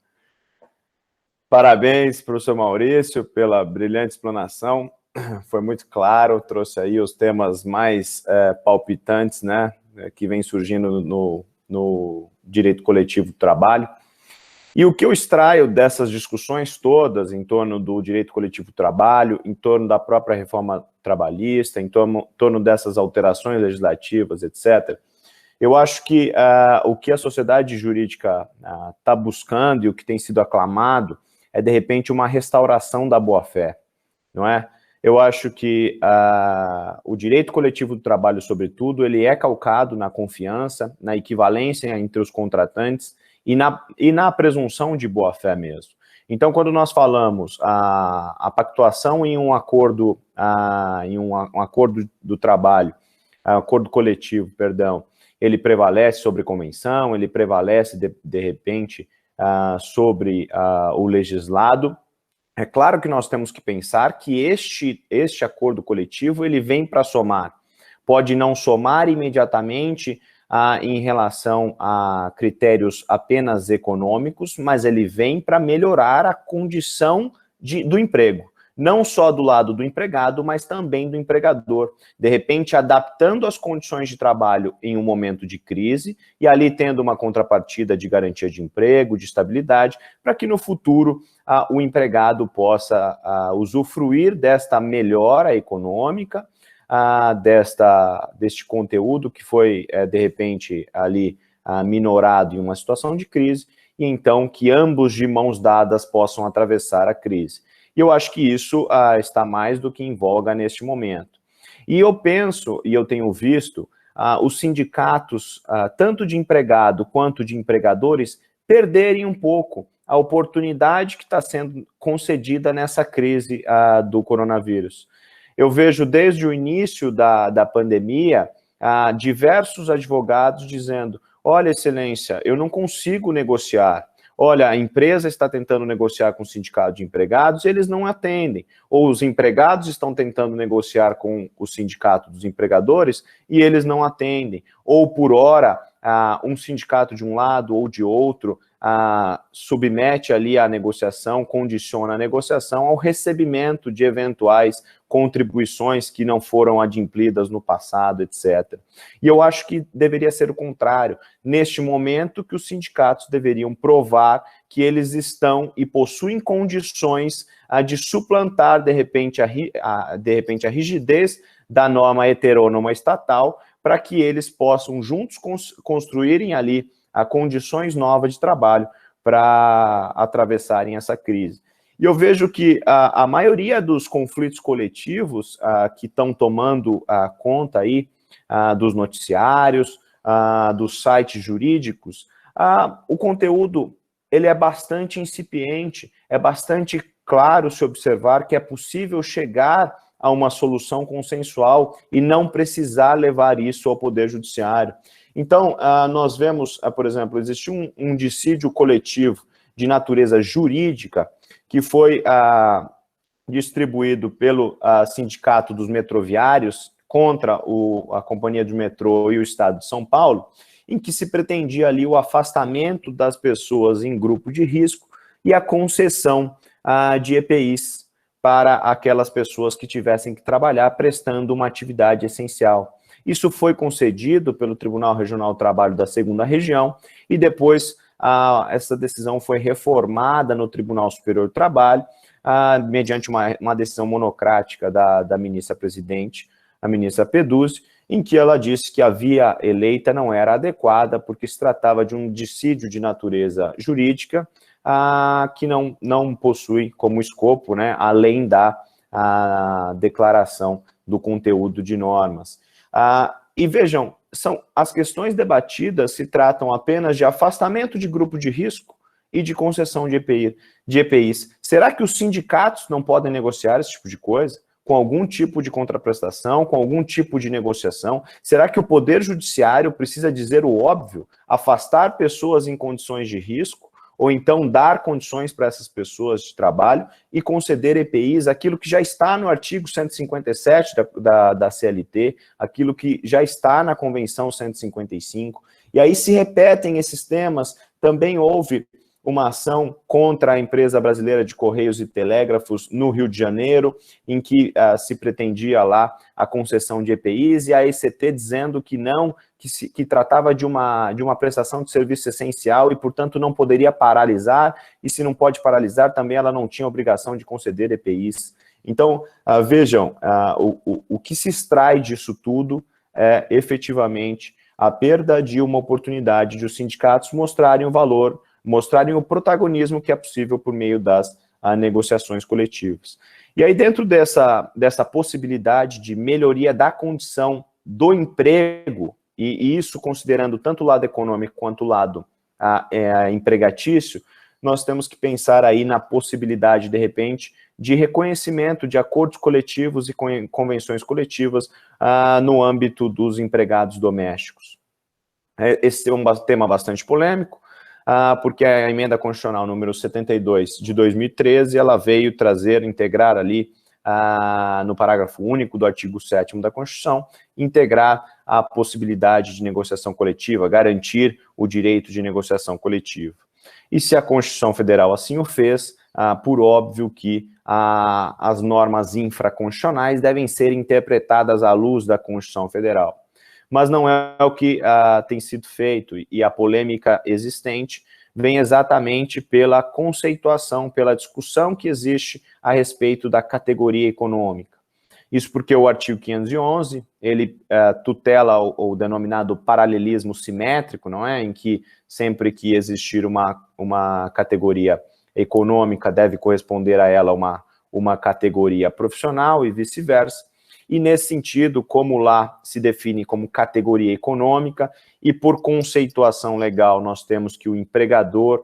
Parabéns, professor Maurício, pela brilhante explanação. Foi muito claro, trouxe aí os temas mais palpitantes, né, que vem surgindo no direito coletivo do trabalho. E o que eu extraio dessas discussões todas em torno do direito coletivo do trabalho, em torno da própria reforma trabalhista, em torno dessas alterações legislativas, etc., eu acho que o que a sociedade jurídica está buscando e o que tem sido aclamado é, de repente, uma restauração da boa-fé, não é? Eu acho que o direito coletivo do trabalho, sobretudo, ele é calcado na confiança, na equivalência entre os contratantes, e na presunção de boa-fé mesmo. Então, quando nós falamos a pactuação em um acordo, um acordo do trabalho, acordo coletivo, perdão, ele prevalece sobre convenção, ele prevalece, de repente, sobre o legislado. É claro que nós temos que pensar que este acordo coletivo, ele vem para somar. Pode não somar imediatamente em relação a critérios apenas econômicos, mas ele vem para melhorar a condição do emprego, não só do lado do empregado, mas também do empregador, de repente adaptando as condições de trabalho em um momento de crise, e ali tendo uma contrapartida de garantia de emprego, de estabilidade, para que no futuro o empregado possa usufruir desta melhora econômica, deste conteúdo que foi, de repente, ali minorado em uma situação de crise, e então que ambos de mãos dadas possam atravessar a crise. E eu acho que isso está mais do que em voga neste momento. E eu penso, e eu tenho visto, os sindicatos, tanto de empregado quanto de empregadores, perderem um pouco a oportunidade que está sendo concedida nessa crise do coronavírus. Eu vejo desde o início da pandemia, diversos advogados dizendo, olha, excelência, eu não consigo negociar. Olha, a empresa está tentando negociar com o sindicato de empregados e eles não atendem. Ou os empregados estão tentando negociar com o sindicato dos empregadores e eles não atendem. Ou, por hora, um sindicato de um lado ou de outro submete ali a negociação, condiciona a negociação ao recebimento de eventuais contribuições que não foram adimplidas no passado, etc. E eu acho que deveria ser o contrário. Neste momento que os sindicatos deveriam provar que eles estão e possuem condições de suplantar, de repente, a rigidez da norma heterônoma estatal, para que eles possam juntos construírem ali condições novas de trabalho para atravessarem essa crise. E eu vejo que a maioria dos conflitos coletivos que estão tomando conta aí dos noticiários, dos sites jurídicos, o conteúdo ele é bastante incipiente, é bastante claro se observar que é possível chegar a uma solução consensual e não precisar levar isso ao Poder Judiciário. Então, nós vemos, por exemplo, existe um dissídio coletivo de natureza jurídica que foi distribuído pelo Sindicato dos Metroviários contra a Companhia de Metrô e o Estado de São Paulo, em que se pretendia ali o afastamento das pessoas em grupo de risco e a concessão de EPIs para aquelas pessoas que tivessem que trabalhar prestando uma atividade essencial. Isso foi concedido pelo Tribunal Regional do Trabalho da 2ª Região e depois essa decisão foi reformada no Tribunal Superior do Trabalho, mediante uma decisão monocrática da ministra-presidente, a ministra Peduzzi, em que ela disse que a via eleita não era adequada porque se tratava de um dissídio de natureza jurídica que não possui como escopo, né, além da declaração do conteúdo de normas. E vejam, as questões debatidas se tratam apenas de afastamento de grupo de risco e de concessão de EPIs. Será que os sindicatos não podem negociar esse tipo de coisa? Com algum tipo de contraprestação, com algum tipo de negociação? Será que o Poder Judiciário precisa dizer o óbvio, afastar pessoas em condições de risco, ou então dar condições para essas pessoas de trabalho e conceder EPIs, aquilo que já está no artigo 157 da CLT, aquilo que já está na Convenção 155, e aí se repetem esses temas. Também houve uma ação contra a empresa brasileira de Correios e Telégrafos no Rio de Janeiro, em que se pretendia lá a concessão de EPIs, e a ECT dizendo que não, que tratava de uma prestação de serviço essencial e, portanto, não poderia paralisar, e se não pode paralisar, também ela não tinha obrigação de conceder EPIs. Então, vejam, o que se extrai disso tudo é, efetivamente, a perda de uma oportunidade de os sindicatos mostrarem o valor, mostrarem o protagonismo que é possível por meio das negociações coletivas. E aí, dentro dessa possibilidade de melhoria da condição do emprego, e isso considerando tanto o lado econômico quanto o lado empregatício, nós temos que pensar aí na possibilidade, de repente, de reconhecimento de acordos coletivos e convenções coletivas no âmbito dos empregados domésticos. Esse é um tema bastante polêmico, porque a emenda constitucional número 72 de 2013, ela veio integrar ali, no parágrafo único do artigo 7º da Constituição, integrar a possibilidade de negociação coletiva, garantir o direito de negociação coletiva. E se a Constituição Federal assim o fez, por óbvio que as normas infraconstitucionais devem ser interpretadas à luz da Constituição Federal. Mas não é o que tem sido feito, e a polêmica existente vem exatamente pela conceituação, pela discussão que existe a respeito da categoria econômica. Isso porque o artigo 511, ele tutela o denominado paralelismo simétrico, não é? Em que sempre que existir uma categoria econômica deve corresponder a ela uma categoria profissional e vice-versa. E nesse sentido, como lá se define como categoria econômica, e por conceituação legal nós temos que o empregador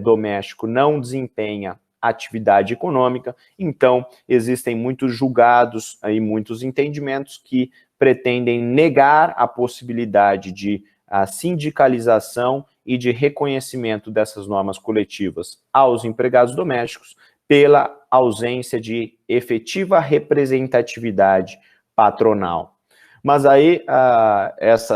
doméstico não desempenha atividade econômica, então existem muitos julgados e muitos entendimentos que pretendem negar a possibilidade de sindicalização e de reconhecimento dessas normas coletivas aos empregados domésticos pela ausência de efetiva representatividade patronal. Mas aí,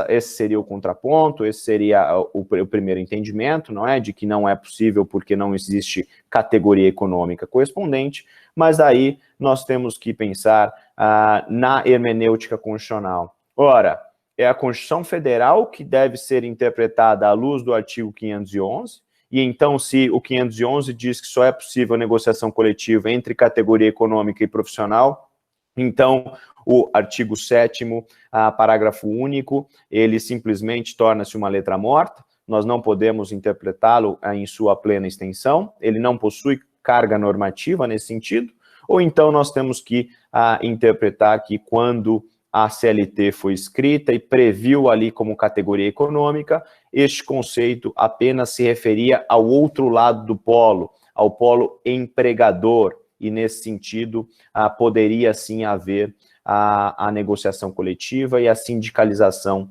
esse seria o contraponto, esse seria o primeiro entendimento, não é? De que não é possível porque não existe categoria econômica correspondente, mas aí nós temos que pensar na hermenêutica constitucional. Ora, é a Constituição Federal que deve ser interpretada à luz do artigo 511, e então, se o 511 diz que só é possível negociação coletiva entre categoria econômica e profissional, então o artigo 7º, parágrafo único, ele simplesmente torna-se uma letra morta, nós não podemos interpretá-lo em sua plena extensão, ele não possui carga normativa nesse sentido, ou então nós temos que interpretar que quando a CLT foi escrita e previu ali como categoria econômica, este conceito apenas se referia ao outro lado do polo, ao polo empregador, e nesse sentido poderia sim haver a negociação coletiva e a sindicalização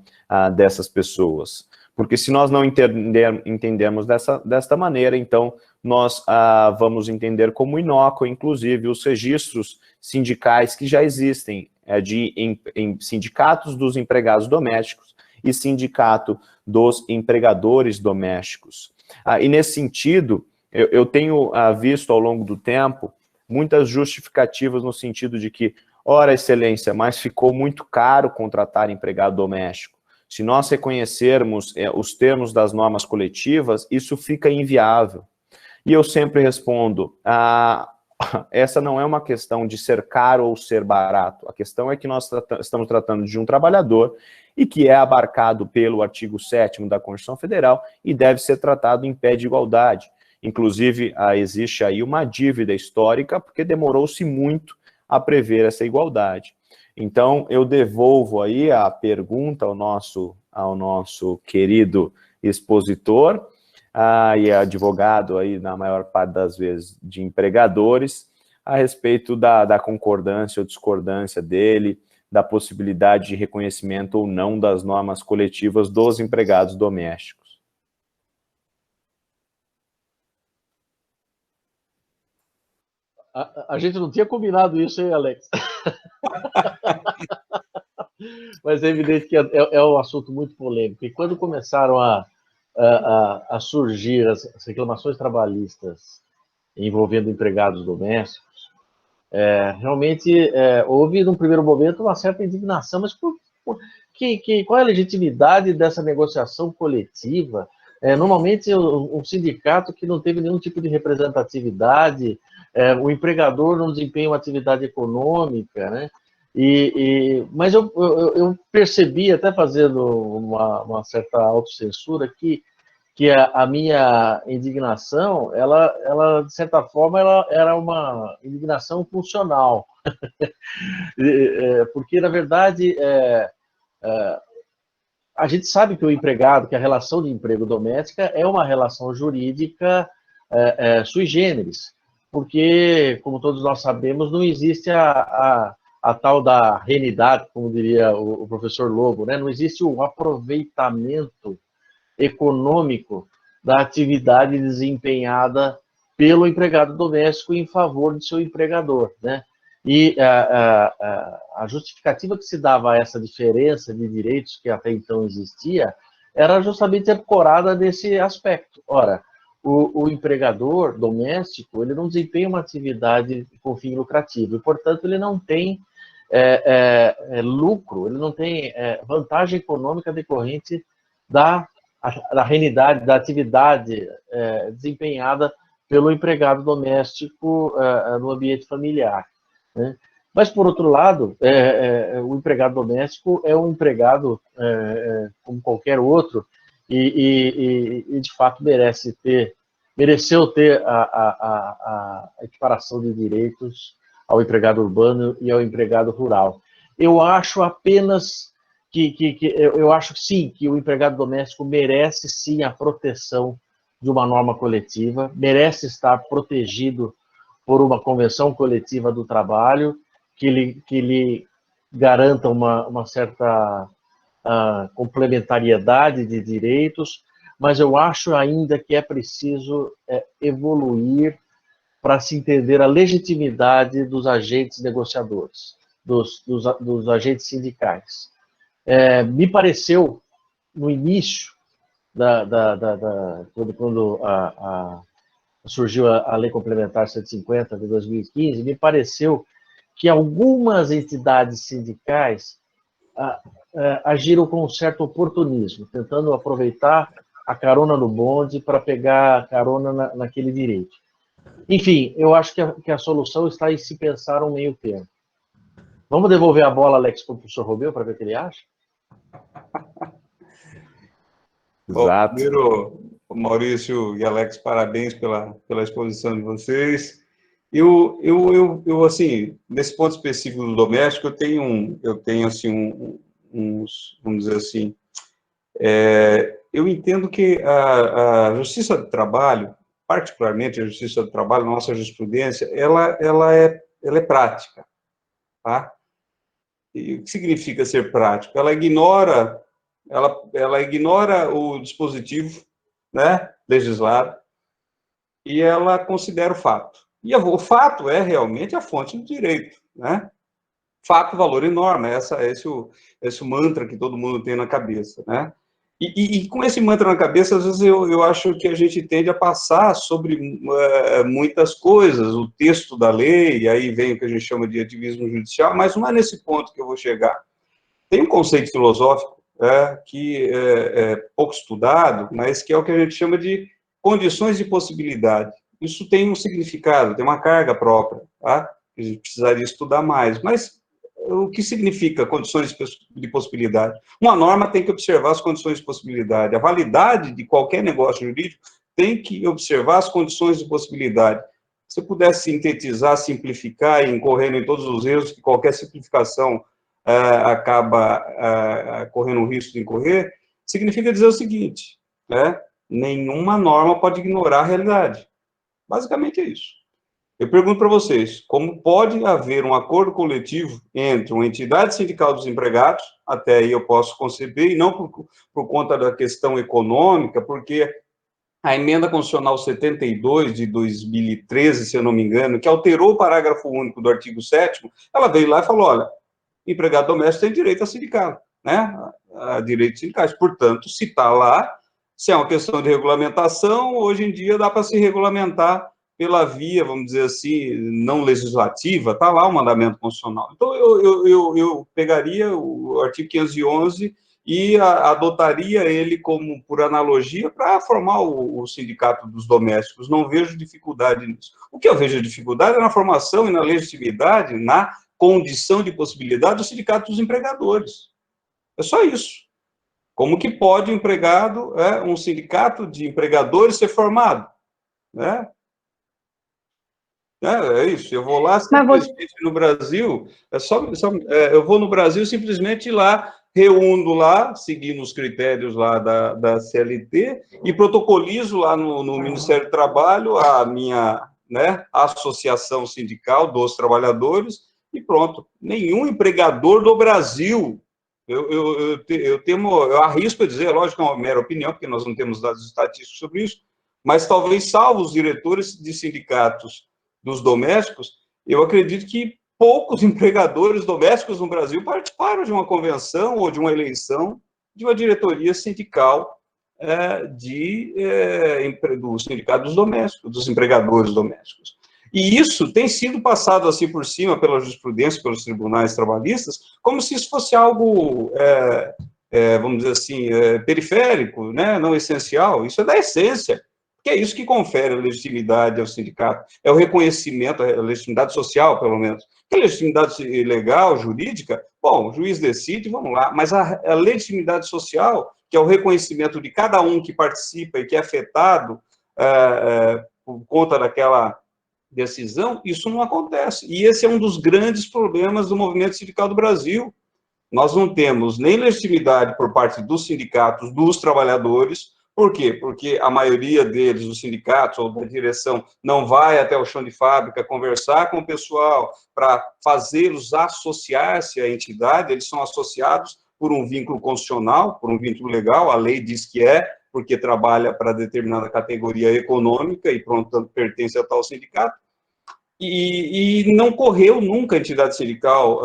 dessas pessoas. Porque se nós não entendermos desta maneira, então nós vamos entender como inócuo, inclusive, os registros sindicais que já existem, em sindicatos dos empregados domésticos e sindicato dos empregadores domésticos. E nesse sentido, eu tenho visto ao longo do tempo muitas justificativas no sentido de que, ora, excelência, mas ficou muito caro contratar empregado doméstico. Se nós reconhecermos os termos das normas coletivas, isso fica inviável. E eu sempre respondo, essa não é uma questão de ser caro ou ser barato. A questão é que nós estamos tratando de um trabalhador e que é abarcado pelo artigo 7º da Constituição Federal e deve ser tratado em pé de igualdade. Inclusive, existe aí uma dívida histórica, porque demorou-se muito a prever essa igualdade. Então, eu devolvo aí a pergunta ao nosso querido expositor, e advogado aí, na maior parte das vezes, de empregadores, a respeito da concordância ou discordância dele, da possibilidade de reconhecimento ou não das normas coletivas dos empregados domésticos. A gente não tinha combinado isso, hein, Alex? Mas é evidente que é um assunto muito polêmico. E quando começaram a surgir as reclamações trabalhistas envolvendo empregados domésticos, realmente houve, num primeiro momento, uma certa indignação, mas qual é a legitimidade dessa negociação coletiva? Normalmente, um sindicato que não teve nenhum tipo de representatividade, o empregador não desempenha uma atividade econômica, né? Mas eu percebi, até fazendo uma certa autocensura, que a minha indignação, ela de certa forma, ela era uma indignação funcional. Porque, na verdade, a gente sabe que o empregado, que a relação de emprego doméstica é uma relação jurídica sui generis, porque, como todos nós sabemos, não existe a tal da renidade, como diria o professor Lobo, né? Não existe o aproveitamento econômico da atividade desempenhada pelo empregado doméstico em favor de seu empregador, né? E a justificativa que se dava a essa diferença de direitos que até então existia era justamente ancorada nesse aspecto. Ora, o empregador doméstico, ele não desempenha uma atividade com fim lucrativo, e, portanto, ele não tem lucro, ele não tem vantagem econômica decorrente da renidade, da atividade desempenhada pelo empregado doméstico no ambiente familiar, né? Mas, por outro lado, o empregado doméstico é um empregado como qualquer outro e de fato mereceu ter a equiparação de direitos ao empregado urbano e ao empregado rural. Eu acho apenas eu acho sim que o empregado doméstico merece sim a proteção de uma norma coletiva, merece estar protegido por uma convenção coletiva do trabalho que lhe garanta uma certa complementariedade de direitos, mas eu acho ainda que é preciso evoluir para se entender a legitimidade dos agentes negociadores, dos agentes sindicais. Me pareceu, no início, quando surgiu a Lei Complementar 150 de 2015, me pareceu que algumas entidades sindicais agiram com um certo oportunismo, tentando aproveitar a carona no bonde para pegar carona naquele direito. Enfim, eu acho que a solução está em se pensar um meio termo. Vamos devolver a bola, Alex, para o professor Romeu, para ver o que ele acha? Bom, primeiro, Maurício e Alex, parabéns pela exposição de vocês. Assim, nesse ponto específico do doméstico, eu tenho assim, vamos dizer assim, eu entendo que a Justiça do Trabalho, particularmente a Justiça do Trabalho, nossa jurisprudência, ela é prática, tá? E o que significa ser prático? Ela ignora o dispositivo, né, legislado, e ela considera o fato. E o fato é realmente a fonte do direito, né? Fato, valor e norma, esse é o mantra que todo mundo tem na cabeça, né? E com esse mantra na cabeça, às vezes eu acho que a gente tende a passar sobre muitas coisas, o texto da lei, aí vem o que a gente chama de ativismo judicial, mas não é nesse ponto que eu vou chegar. Tem um conceito filosófico que é pouco estudado, mas que é o que a gente chama de condições de possibilidade. Isso tem um significado, tem uma carga própria, tá? A gente precisaria estudar mais, mas o que significa condições de possibilidade? Uma norma tem que observar as condições de possibilidade. A validade de qualquer negócio jurídico tem que observar as condições de possibilidade. Se eu pudesse sintetizar, simplificar e incorrendo em todos os erros que qualquer simplificação acaba correndo o risco de incorrer, significa dizer o seguinte, né? Nenhuma norma pode ignorar a realidade. Basicamente é isso. Eu pergunto para vocês, como pode haver um acordo coletivo entre uma entidade sindical dos empregados, até aí eu posso conceber, e não por conta da questão econômica, porque a emenda constitucional 72 de 2013, se eu não me engano, que alterou o parágrafo único do artigo 7º, ela veio lá e falou, olha, empregado doméstico tem direito a sindicato, né? A direitos sindicais. Portanto, se está lá, se é uma questão de regulamentação, hoje em dia dá para se regulamentar pela via, vamos dizer assim, não legislativa, está lá o mandamento constitucional. Então, eu pegaria o artigo 511 e adotaria ele como, por analogia, para formar o sindicato dos domésticos. Não vejo dificuldade nisso. O que eu vejo dificuldade é na formação e na legitimidade, na condição de possibilidade do sindicato dos empregadores. É só isso. Como que pode um sindicato de empregadores ser formado? Né? É isso, eu vou lá simplesmente no Brasil, eu vou no Brasil simplesmente lá, reúno lá, seguindo os critérios lá da CLT, e protocolizo lá no Ministério do Trabalho a minha, né, associação sindical dos trabalhadores, e pronto. Nenhum empregador do Brasil, eu arrisco a dizer, lógico que é uma mera opinião, porque nós não temos dados estatísticos sobre isso, mas talvez salvo os diretores de sindicatos dos domésticos, eu acredito que poucos empregadores domésticos no Brasil participaram de uma convenção ou de uma eleição de uma diretoria sindical do sindicato dos domésticos, dos empregadores domésticos. E isso tem sido passado assim por cima pela jurisprudência, pelos tribunais trabalhistas, como se isso fosse algo, vamos dizer assim, periférico, né, não essencial. Isso é da essência. Que é isso que confere a legitimidade ao sindicato, é o reconhecimento, a legitimidade social, pelo menos. A legitimidade legal, jurídica, bom, o juiz decide, vamos lá, mas a legitimidade social, que é o reconhecimento de cada um que participa e que é afetado por conta daquela decisão, isso não acontece. E esse é um dos grandes problemas do movimento sindical do Brasil. Nós não temos nem legitimidade por parte dos sindicatos, dos trabalhadores. Por quê? Porque a maioria deles, os sindicatos ou da direção, não vai até o chão de fábrica conversar com o pessoal para fazê-los associar-se à entidade, eles são associados por um vínculo constitucional, por um vínculo legal, a lei diz que porque trabalha para determinada categoria econômica e, pronto, pertence a tal sindicato. E não correu nunca a entidade sindical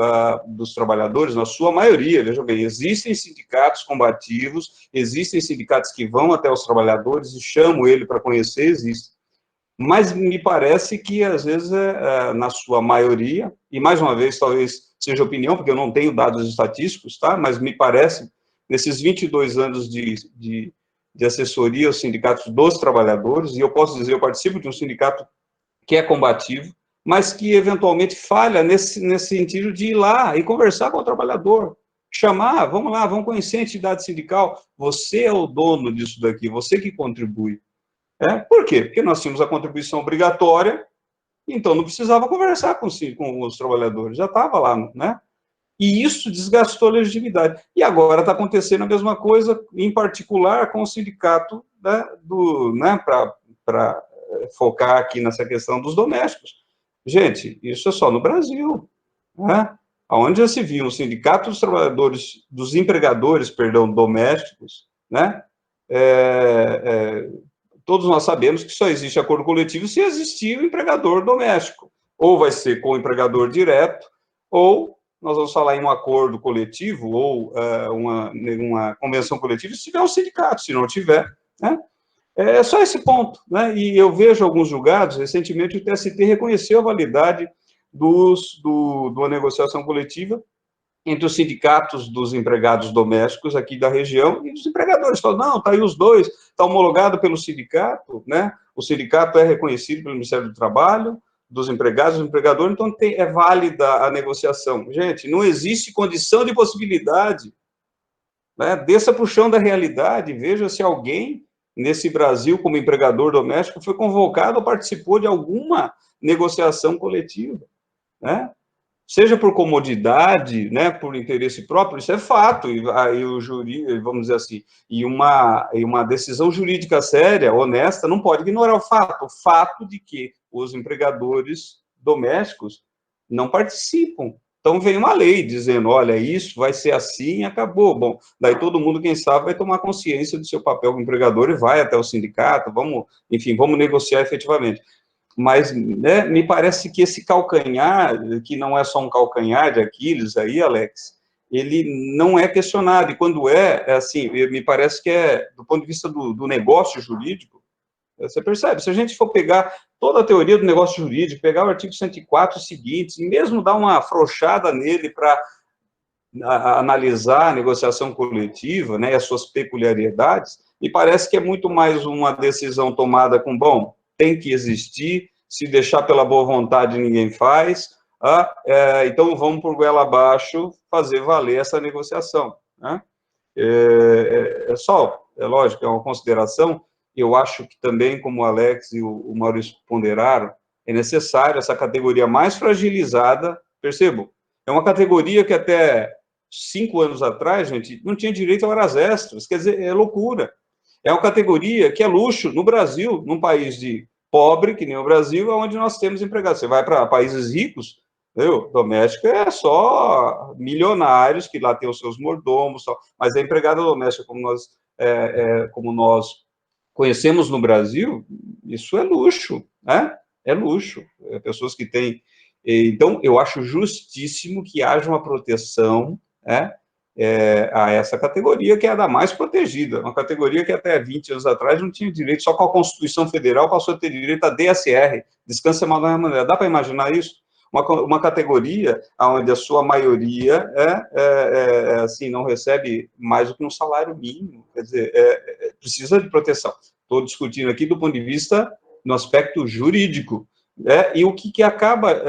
dos trabalhadores, na sua maioria, veja bem, existem sindicatos combativos, existem sindicatos que vão até os trabalhadores e chamam ele para conhecer, existe. Mas me parece que, às vezes, na sua maioria, e mais uma vez, talvez seja opinião, porque eu não tenho dados estatísticos, tá? Mas me parece, nesses 22 anos de assessoria aos sindicatos dos trabalhadores, e eu posso dizer, eu participo de um sindicato que é combativo, mas que eventualmente falha nesse sentido de ir lá e conversar com o trabalhador, chamar, vamos lá, vamos conhecer a entidade sindical, você é o dono disso daqui, você que contribui. Por quê? Porque nós tínhamos a contribuição obrigatória, então não precisava conversar com os trabalhadores, já estava lá, né? E isso desgastou a legitimidade. E agora está acontecendo a mesma coisa, em particular com o sindicato, né, para focar aqui nessa questão dos domésticos. Gente, isso é só no Brasil, né? Onde já se viu um sindicato dos trabalhadores, dos empregadores, perdão, domésticos, né? Todos nós sabemos que só existe acordo coletivo se existir o empregador doméstico. Ou vai ser com o empregador direto, ou nós vamos falar em um acordo coletivo, ou uma convenção coletiva, se tiver um sindicato, se não tiver, né? É só esse ponto, né? E eu vejo alguns julgados, recentemente o TST reconheceu a validade de uma negociação coletiva entre os sindicatos dos empregados domésticos aqui da região e dos empregadores. Falam, não, está aí os dois, está homologado pelo sindicato, né? O sindicato é reconhecido pelo Ministério do Trabalho, dos empregados, do empregador, então é válida a negociação. Gente, não existe condição de possibilidade, né? Desça para o chão da realidade, veja se alguém nesse Brasil, como empregador doméstico, foi convocado ou participou de alguma negociação coletiva, né? Seja por comodidade, né, por interesse próprio, isso é fato, e aí o júri, vamos dizer assim, e uma decisão jurídica séria, honesta, não pode ignorar o fato de que os empregadores domésticos não participam. Então, vem uma lei dizendo, olha, isso vai ser assim e acabou. Bom, daí todo mundo, quem sabe, vai tomar consciência do seu papel como empregador e vai até o sindicato, vamos negociar efetivamente. Mas, né, me parece que esse calcanhar, que não é só um calcanhar de Aquiles aí, Alex, ele não é questionado, e quando assim, me parece que do ponto de vista do negócio jurídico, você percebe, se a gente for pegar toda a teoria do negócio jurídico, pegar o artigo 104 seguintes, e mesmo dar uma afrouxada nele para analisar a negociação coletiva, né, as suas peculiaridades, me parece que é muito mais uma decisão tomada com, bom, tem que existir, se deixar pela boa vontade ninguém faz, então vamos por goela abaixo fazer valer essa negociação, né? É lógico, é uma consideração, eu acho que também, como o Alex e o Maurício ponderaram, é necessário essa categoria mais fragilizada, percebam, é uma categoria que até 5 anos atrás, gente, não tinha direito a horas extras, quer dizer, é loucura. É uma categoria que é luxo no Brasil, num país de pobre, que nem o Brasil, onde nós temos empregados. Você vai para países ricos, doméstico é só milionários, que lá tem os seus mordomos, mas a empregada doméstica, como nós conhecemos no Brasil, isso é luxo, né? É luxo. Pessoas que têm... Então, eu acho justíssimo que haja uma proteção, né, a essa categoria, que é a da mais protegida, uma categoria que até 20 anos atrás não tinha direito, só com a Constituição Federal passou a ter direito a DSR, descanso semanal remunerado. Dá para imaginar isso? Uma categoria onde a sua maioria assim, não recebe mais do que um salário mínimo, quer dizer, precisa de proteção. Estou discutindo aqui do ponto de vista, no aspecto jurídico, e o que acaba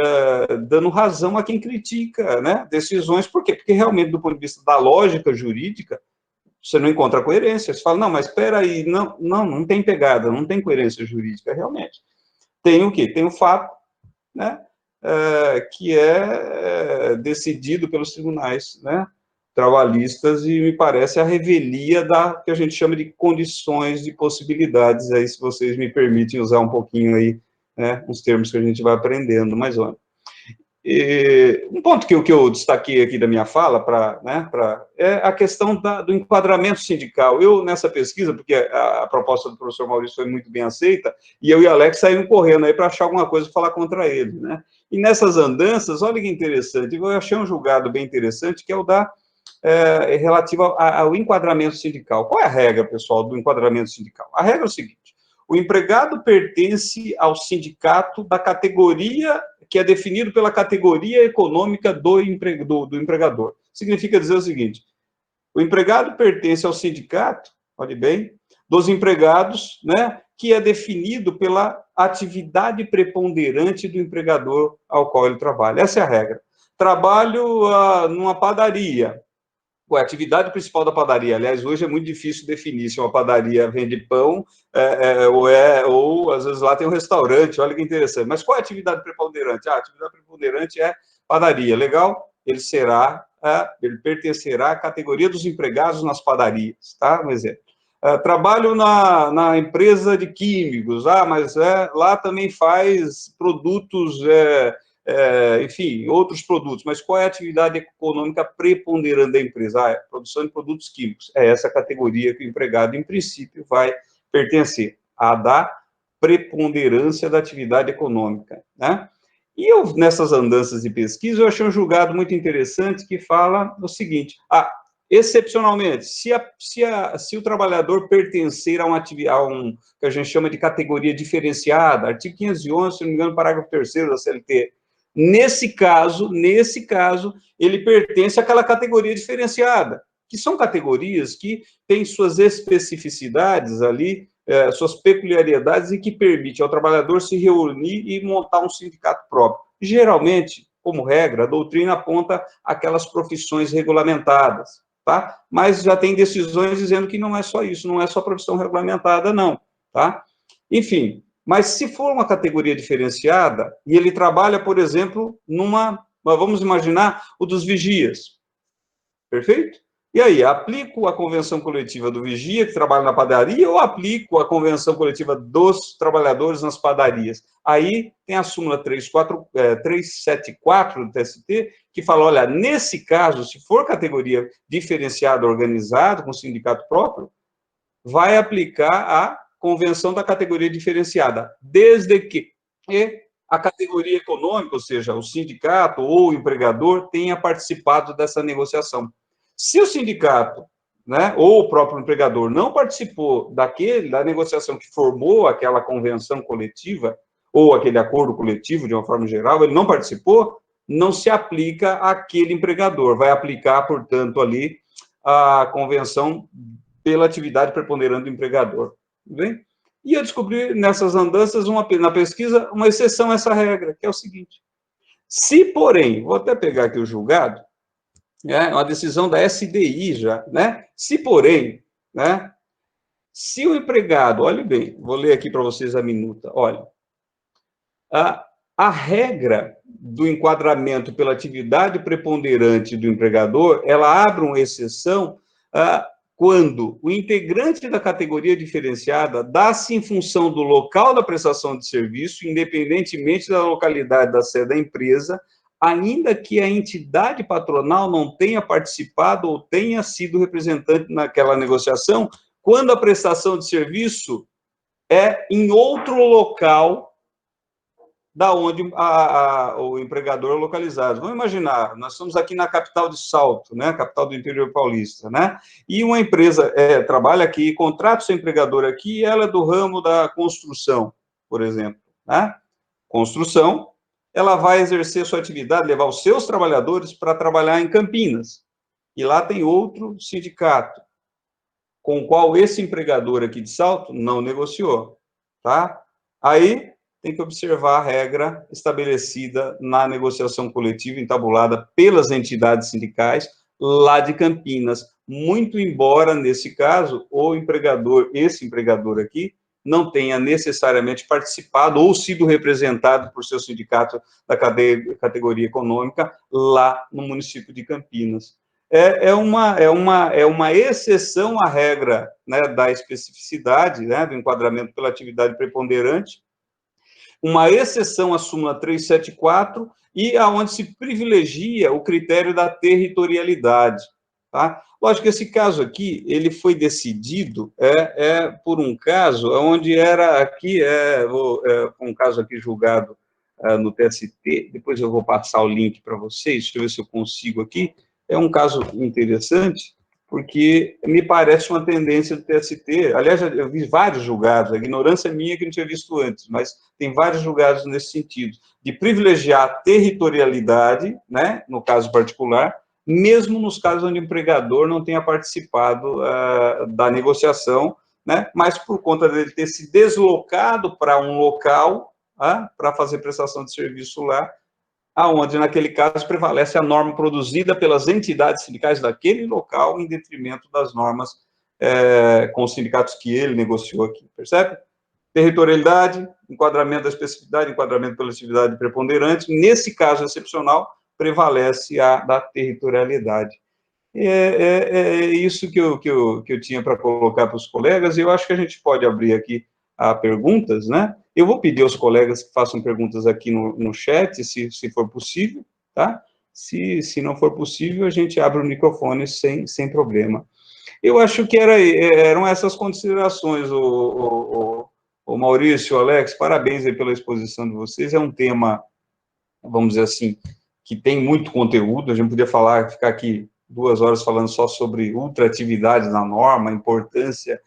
dando razão a quem critica, né, decisões. Por quê? Porque realmente, do ponto de vista da lógica jurídica, você não encontra coerência. Você fala, não, mas espera aí, não tem pegada, não tem coerência jurídica, realmente. Tem o quê? Tem o fato, né, que é decidido pelos tribunais, né, trabalhistas, e me parece a revelia que a gente chama de condições de possibilidades, aí, se vocês me permitem usar um pouquinho aí, né, os termos que a gente vai aprendendo, mas olha. um ponto que eu destaquei aqui da minha fala é a questão do enquadramento sindical. Eu, nessa pesquisa, porque a proposta do professor Maurício foi muito bem aceita, e eu e Alex saímos correndo aí para achar alguma coisa para falar contra ele, né? E nessas andanças, olha que interessante, eu achei um julgado bem interessante, que é o relativo ao enquadramento sindical. Qual é a regra, pessoal, do enquadramento sindical? A regra é o seguinte: o empregado pertence ao sindicato da categoria que é definido pela categoria econômica do empregador. Significa dizer o seguinte: o empregado pertence ao sindicato, olhe bem, dos empregados, né, que é definido pela atividade preponderante do empregador ao qual ele trabalha. Essa é a regra. Trabalho numa padaria. A atividade principal da padaria, aliás, hoje é muito difícil definir se uma padaria vende pão ou às vezes lá tem um restaurante, olha que interessante. Mas qual é a atividade preponderante? A atividade preponderante é padaria, legal? Ele pertencerá à categoria dos empregados nas padarias, tá? Um exemplo. Trabalho na empresa de químicos, mas lá também faz produtos... enfim, outros produtos, mas qual é a atividade econômica preponderante da empresa? Produção de produtos químicos. É essa categoria que o empregado, em princípio, vai pertencer, a da preponderância da atividade econômica, né? E nessas andanças de pesquisa, eu achei um julgado muito interessante que fala o seguinte: excepcionalmente, se o trabalhador pertencer a um que a gente chama de categoria diferenciada, artigo 511, se não me engano, parágrafo 3º da CLT, nesse caso, ele pertence àquela categoria diferenciada, que são categorias que têm suas especificidades ali, suas peculiaridades, e que permite ao trabalhador se reunir e montar um sindicato próprio. Geralmente, como regra, a doutrina aponta aquelas profissões regulamentadas, tá? Mas já tem decisões dizendo que não é só isso, não é só profissão regulamentada, não, tá? Enfim, mas se for uma categoria diferenciada, e ele trabalha, por exemplo, vamos imaginar, o dos vigias, perfeito? E aí, aplico a convenção coletiva do vigia, que trabalha na padaria, ou aplico a convenção coletiva dos trabalhadores nas padarias? Aí tem a súmula 374 do TST, que fala, olha, nesse caso, se for categoria diferenciada, organizada, com sindicato próprio, vai aplicar a convenção da categoria diferenciada, desde que a categoria econômica, ou seja, o sindicato ou o empregador, tenha participado dessa negociação. Se o sindicato, né, ou o próprio empregador não participou da negociação que formou aquela convenção coletiva, ou aquele acordo coletivo, de uma forma geral, ele não participou, não se aplica àquele empregador, vai aplicar, portanto, ali a convenção pela atividade preponderante do empregador. Tudo bem? E eu descobri nessas andanças, na pesquisa, uma exceção a essa regra, que é o seguinte: se, porém, vou até pegar aqui o julgado, uma decisão da SDI já, né? Se, porém, né, se o empregado, olhe bem, vou ler aqui para vocês a minuta, olha, a regra do enquadramento pela atividade preponderante do empregador, ela abre uma exceção quando o integrante da categoria diferenciada dá-se em função do local da prestação de serviço, independentemente da localidade da sede da empresa, ainda que a entidade patronal não tenha participado ou tenha sido representante naquela negociação, quando a prestação de serviço é em outro local da onde o empregador é localizado. Vamos imaginar, nós estamos aqui na capital de Salto, né, capital do interior paulista, né, e uma empresa trabalha aqui, contrata o seu empregador aqui, e ela é do ramo da construção, por exemplo, né, construção, ela vai exercer sua atividade, levar os seus trabalhadores para trabalhar em Campinas, e lá tem outro sindicato, com o qual esse empregador aqui de Salto não negociou, tá? Aí tem que observar a regra estabelecida na negociação coletiva entabulada pelas entidades sindicais lá de Campinas, muito embora, nesse caso, esse empregador aqui, não tenha necessariamente participado ou sido representado por seu sindicato da categoria econômica lá no município de Campinas. É uma exceção à regra, né, da especificidade, né, do enquadramento pela atividade preponderante, uma exceção à súmula 374 e aonde se privilegia o critério da territorialidade, tá? Lógico que esse caso aqui, ele foi decidido por um caso onde era aqui, um caso aqui julgado no TST, depois eu vou passar o link para vocês, deixa eu ver se eu consigo aqui, é um caso interessante, porque me parece uma tendência do TST, aliás, eu vi vários julgados, a ignorância minha que não tinha visto antes, mas tem vários julgados nesse sentido, de privilegiar a territorialidade, né, no caso particular, mesmo nos casos onde o empregador não tenha participado da negociação, né, mas por conta dele ter se deslocado para um local, para fazer prestação de serviço lá, aonde, naquele caso, prevalece a norma produzida pelas entidades sindicais daquele local, em detrimento das normas com os sindicatos que ele negociou aqui, percebe? Territorialidade, enquadramento da especificidade, enquadramento pela atividade preponderante, nesse caso excepcional, prevalece a da territorialidade. É isso que eu tinha para colocar para os colegas, e eu acho que a gente pode abrir aqui a perguntas, né? Eu vou pedir aos colegas que façam perguntas aqui no chat, se for possível, tá? Se não for possível, a gente abre o microfone sem problema. Eu acho que eram essas considerações, o Maurício, o Alex, parabéns aí pela exposição de vocês, é um tema, vamos dizer assim, que tem muito conteúdo, a gente podia ficar aqui 2 horas falando só sobre ultraatividade na norma, importância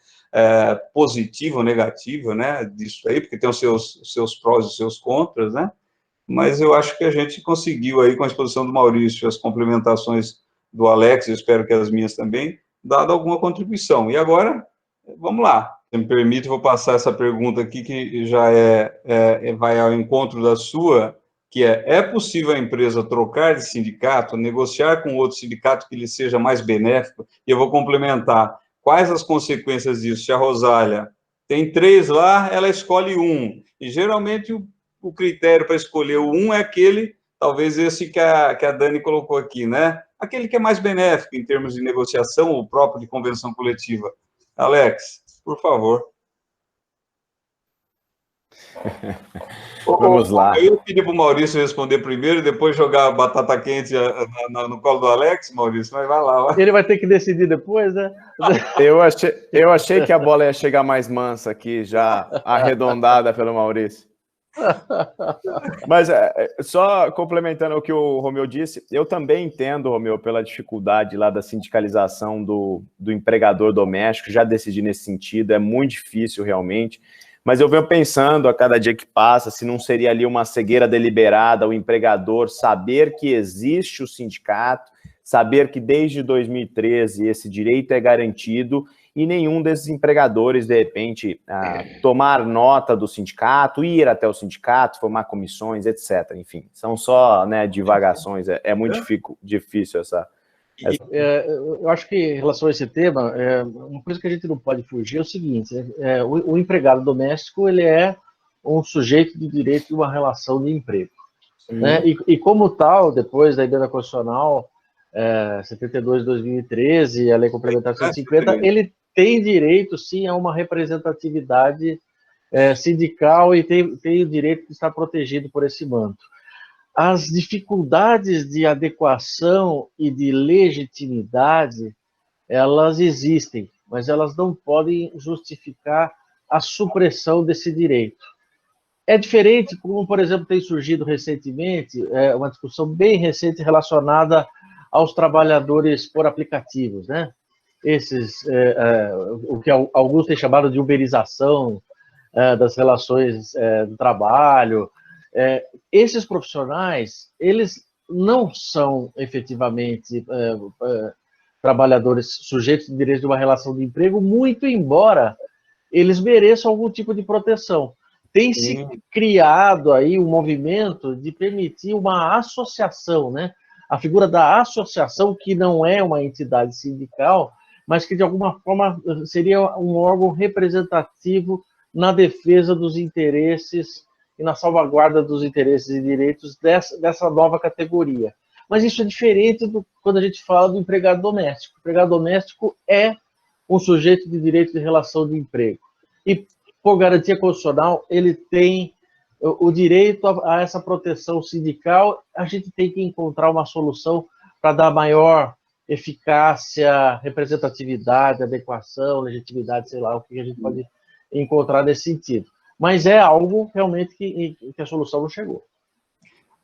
positiva ou negativa, né, disso aí, porque tem os seus prós e os seus contras, né, mas eu acho que a gente conseguiu aí, com a exposição do Maurício, as complementações do Alex, eu espero que as minhas também, dado alguma contribuição. E agora, vamos lá, se me permite, vou passar essa pergunta aqui, que já vai ao encontro da sua, que é possível a empresa trocar de sindicato, negociar com outro sindicato que lhe seja mais benéfico? E eu vou complementar. Quais as consequências disso? Se a Rosália tem 3 lá, ela escolhe um. E, geralmente, o critério para escolher o um é aquele, talvez esse que a Dani colocou aqui, né? Aquele que é mais benéfico em termos de negociação, ou próprio de convenção coletiva. Alex, por favor. Vamos lá. Eu pedi para o Maurício responder primeiro, depois jogar a batata quente no colo do Alex, Maurício, mas vai lá. Ele vai ter que decidir depois, né? Eu achei que a bola ia chegar mais mansa aqui, já arredondada pelo Maurício. Mas só complementando o que o Romeu disse, eu também entendo, Romeu, pela dificuldade lá da sindicalização do empregador doméstico, já decidi nesse sentido, é muito difícil realmente. Mas eu venho pensando a cada dia que passa, se não seria ali uma cegueira deliberada o empregador saber que existe o sindicato, saber que desde 2013 esse direito é garantido e nenhum desses empregadores, de repente, tomar nota do sindicato, ir até o sindicato, formar comissões, etc. Enfim, são só, né, divagações, é muito difícil essa... Eu acho que, em relação a esse tema, uma coisa que a gente não pode fugir é o seguinte, o empregado doméstico, ele é um sujeito de direito de uma relação de emprego, né? E como tal, depois da emenda constitucional 72 de 2013, a lei complementar 150, ele tem direito, sim, a uma representatividade sindical e tem o direito de estar protegido por esse manto. As dificuldades de adequação e de legitimidade, elas existem, mas elas não podem justificar a supressão desse direito. É diferente, como, por exemplo, tem surgido recentemente, uma discussão bem recente relacionada aos trabalhadores por aplicativos, né? O que alguns têm chamado de uberização das relações do trabalho. Esses profissionais, eles não são efetivamente trabalhadores sujeitos de direito de uma relação de emprego, muito embora eles mereçam algum tipo de proteção. Tem se criado aí um movimento de permitir uma associação, né? A figura da associação, que não é uma entidade sindical, mas que de alguma forma seria um órgão representativo na defesa dos interesses e na salvaguarda dos interesses e direitos dessa nova categoria. Mas isso é diferente quando a gente fala do empregado doméstico. O empregado doméstico é um sujeito de direito de relação de emprego. E, por garantia constitucional, ele tem o direito a essa proteção sindical, a gente tem que encontrar uma solução para dar maior eficácia, representatividade, adequação, legitimidade, sei lá, o que a gente pode encontrar nesse sentido. Mas é algo realmente que a solução não chegou.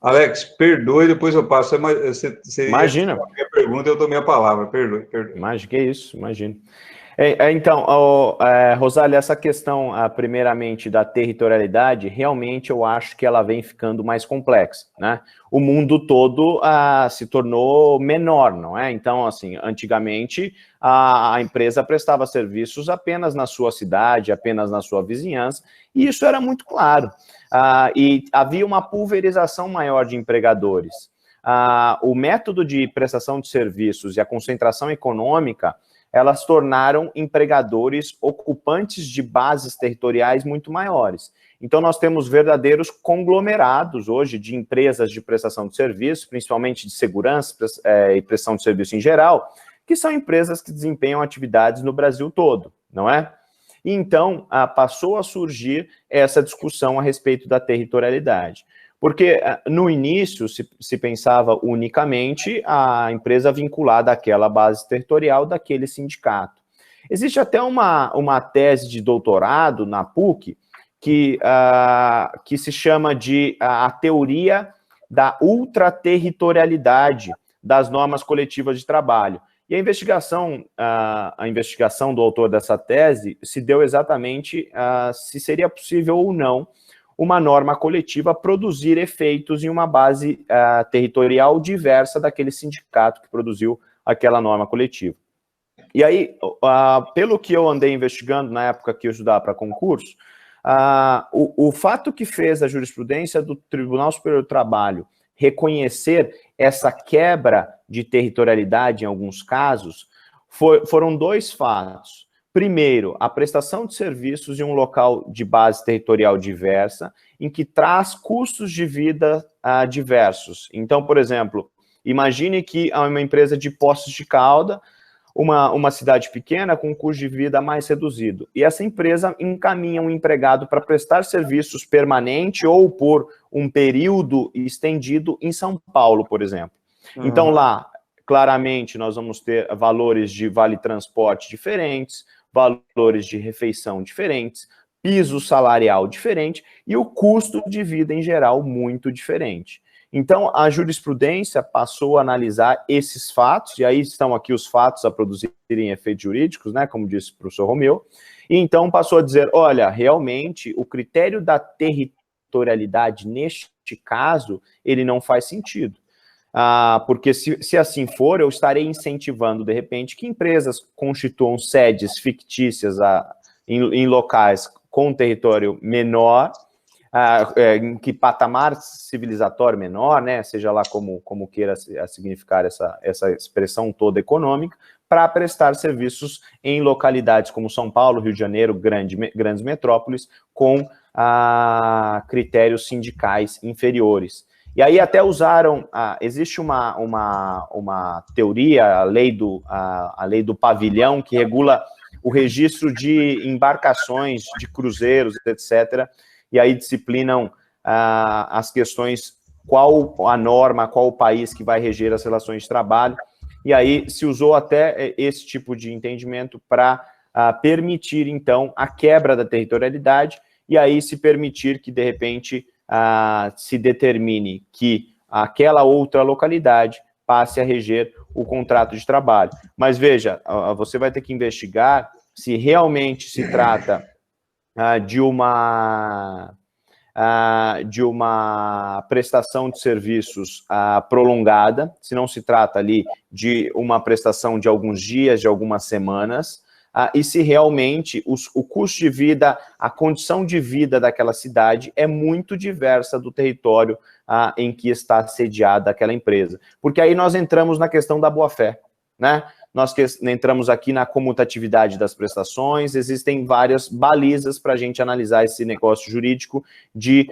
Alex, perdoe, depois eu passo. Você Imagina. A minha pergunta, eu tomei a palavra. Perdoe. Imagina, que isso, imagina. Então, Rosália, essa questão, primeiramente, da territorialidade, realmente eu acho que ela vem ficando mais complexa, né? O mundo todo se tornou menor, não é? Então, assim, antigamente, a empresa prestava serviços apenas na sua cidade, apenas na sua vizinhança, e isso era muito claro. E havia uma pulverização maior de empregadores. O método de prestação de serviços e a concentração econômica, elas tornaram empregadores ocupantes de bases territoriais muito maiores. Então, nós temos verdadeiros conglomerados hoje de empresas de prestação de serviço, principalmente de segurança e prestação de serviço em geral, que são empresas que desempenham atividades no Brasil todo, não é? E então, passou a surgir essa discussão a respeito da territorialidade. Porque no início se pensava unicamente a empresa vinculada àquela base territorial daquele sindicato. Existe até uma tese de doutorado na PUC que se chama de a teoria da ultraterritorialidade das normas coletivas de trabalho. E a investigação do autor dessa tese se deu exatamente se seria possível ou não uma norma coletiva produzir efeitos em uma base territorial diversa daquele sindicato que produziu aquela norma coletiva. E aí, pelo que eu andei investigando na época que eu estudava para concurso, o fato que fez a jurisprudência do Tribunal Superior do Trabalho reconhecer essa quebra de territorialidade em alguns casos foram dois fatos. Primeiro, a prestação de serviços em um local de base territorial diversa, em que traz custos de vida diversos. Então, por exemplo, imagine que há uma empresa de Poços de Caldas, uma cidade pequena com um custo de vida mais reduzido. E essa empresa encaminha um empregado para prestar serviços permanente ou por um período estendido em São Paulo, por exemplo. Então, lá, claramente, nós vamos ter valores de vale-transporte diferentes, valores de refeição diferentes, piso salarial diferente e o custo de vida em geral muito diferente. Então, a jurisprudência passou a analisar esses fatos, e aí estão aqui os fatos a produzirem efeitos jurídicos, né, como disse o professor Romeu, e então passou a dizer, olha, realmente, o critério da territorialidade, neste caso, ele não faz sentido. Porque se assim for, eu estarei incentivando, de repente, que empresas constituam sedes fictícias em locais com território menor, em que patamar civilizatório menor, né, seja lá como queira significar essa expressão toda econômica, para prestar serviços em localidades como São Paulo, Rio de Janeiro, grandes metrópoles, com critérios sindicais inferiores. E aí até usaram, existe uma teoria, a lei do pavilhão, que regula o registro de embarcações, de cruzeiros, etc., e aí disciplinam as questões, qual a norma, qual o país que vai reger as relações de trabalho, e aí se usou até esse tipo de entendimento para permitir, então, a quebra da territorialidade, e aí se permitir que, de repente, se determine que aquela outra localidade passe a reger o contrato de trabalho. Mas veja, você vai ter que investigar se realmente se trata de uma prestação de serviços prolongada, se não se trata ali de uma prestação de alguns dias, de algumas semanas, e se realmente o custo de vida, a condição de vida daquela cidade é muito diversa do território em que está sediada aquela empresa. Porque aí nós entramos na questão da boa-fé, né? Nós entramos aqui na comutatividade das prestações, existem várias balizas para a gente analisar esse negócio jurídico de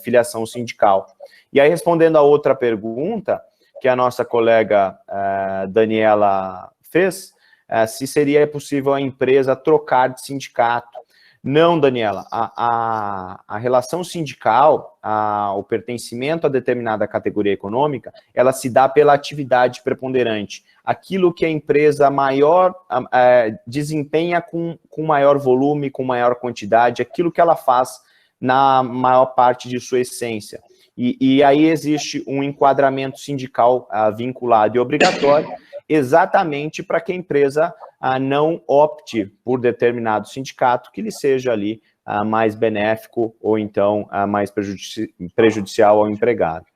filiação sindical. E aí, respondendo a outra pergunta, que a nossa colega Daniela fez, se seria possível a empresa trocar de sindicato. Não, Daniela, a relação sindical, o pertencimento a determinada categoria econômica, ela se dá pela atividade preponderante. Aquilo que a empresa maior desempenha com maior volume, com maior quantidade, aquilo que ela faz na maior parte de sua essência. E aí existe um enquadramento sindical vinculado e obrigatório, exatamente para que a empresa não opte por determinado sindicato que lhe seja ali mais benéfico ou então mais prejudicial ao empregado.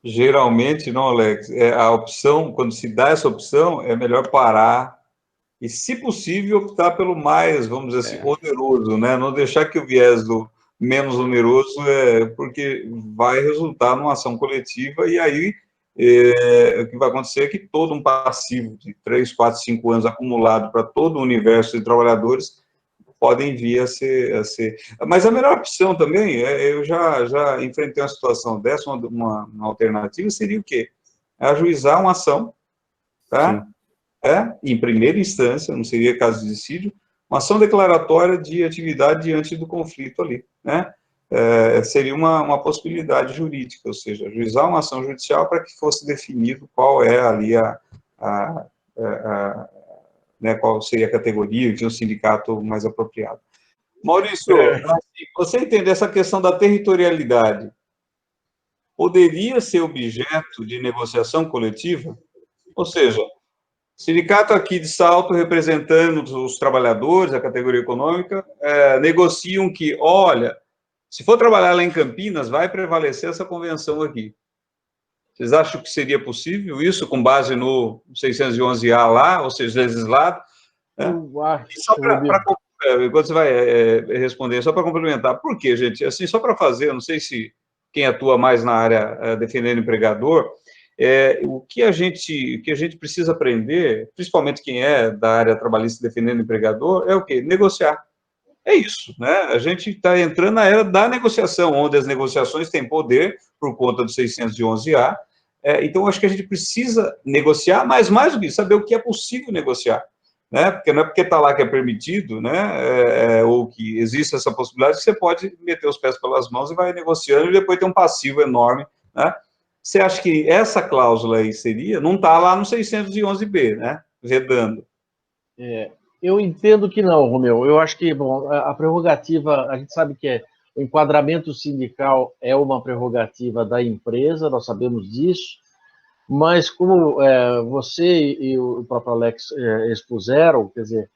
Geralmente, não, Alex, a opção, quando se dá essa opção, é melhor parar e, se possível, optar pelo mais, vamos dizer assim, oneroso, né? Não deixar que o viés do menos oneroso, porque vai resultar numa ação coletiva e aí o que vai acontecer é que todo um passivo de 3, 4, 5 anos acumulado para todo o universo de trabalhadores podem vir a ser... Mas a melhor opção também, eu já enfrentei uma situação dessa, uma alternativa, seria o quê? Ajuizar uma ação, tá? Em primeira instância, não seria caso de dissídio, uma ação declaratória de atividade diante do conflito ali, né? Seria uma possibilidade jurídica, ou seja, ajuizar uma ação judicial para que fosse definido qual é ali né, qual seria a categoria de um sindicato mais apropriado. Maurício, você entende essa questão da territorialidade? Poderia ser objeto de negociação coletiva? Ou seja, sindicato aqui de Salto, representando os trabalhadores, a categoria econômica, negociam que, olha, se for trabalhar lá em Campinas, vai prevalecer essa convenção aqui. Vocês acham que seria possível isso, com base no 611A lá, ou seja, legislado? Só quando você vai responder, só para complementar, por quê, gente? Assim, só para fazer, eu não sei se quem atua mais na área defendendo o empregador, o que a gente precisa aprender, principalmente quem é da área trabalhista defendendo o empregador, é o quê? Negociar. É isso, né? A gente está entrando na era da negociação, onde as negociações têm poder por conta do 611A. Então, acho que a gente precisa negociar, mas mais do que isso, saber o que é possível negociar, né? Porque não é porque está lá que é permitido, né? Ou que existe essa possibilidade que você pode meter os pés pelas mãos e vai negociando e depois tem um passivo enorme, né? Você acha que essa cláusula aí seria? Não está lá no 611B, né? Vedando. Eu entendo que não, Romeu. Eu acho que, bom, a prerrogativa, a gente sabe que o enquadramento sindical é uma prerrogativa da empresa, nós sabemos disso, mas como você e o próprio Alex expuseram, quer dizer,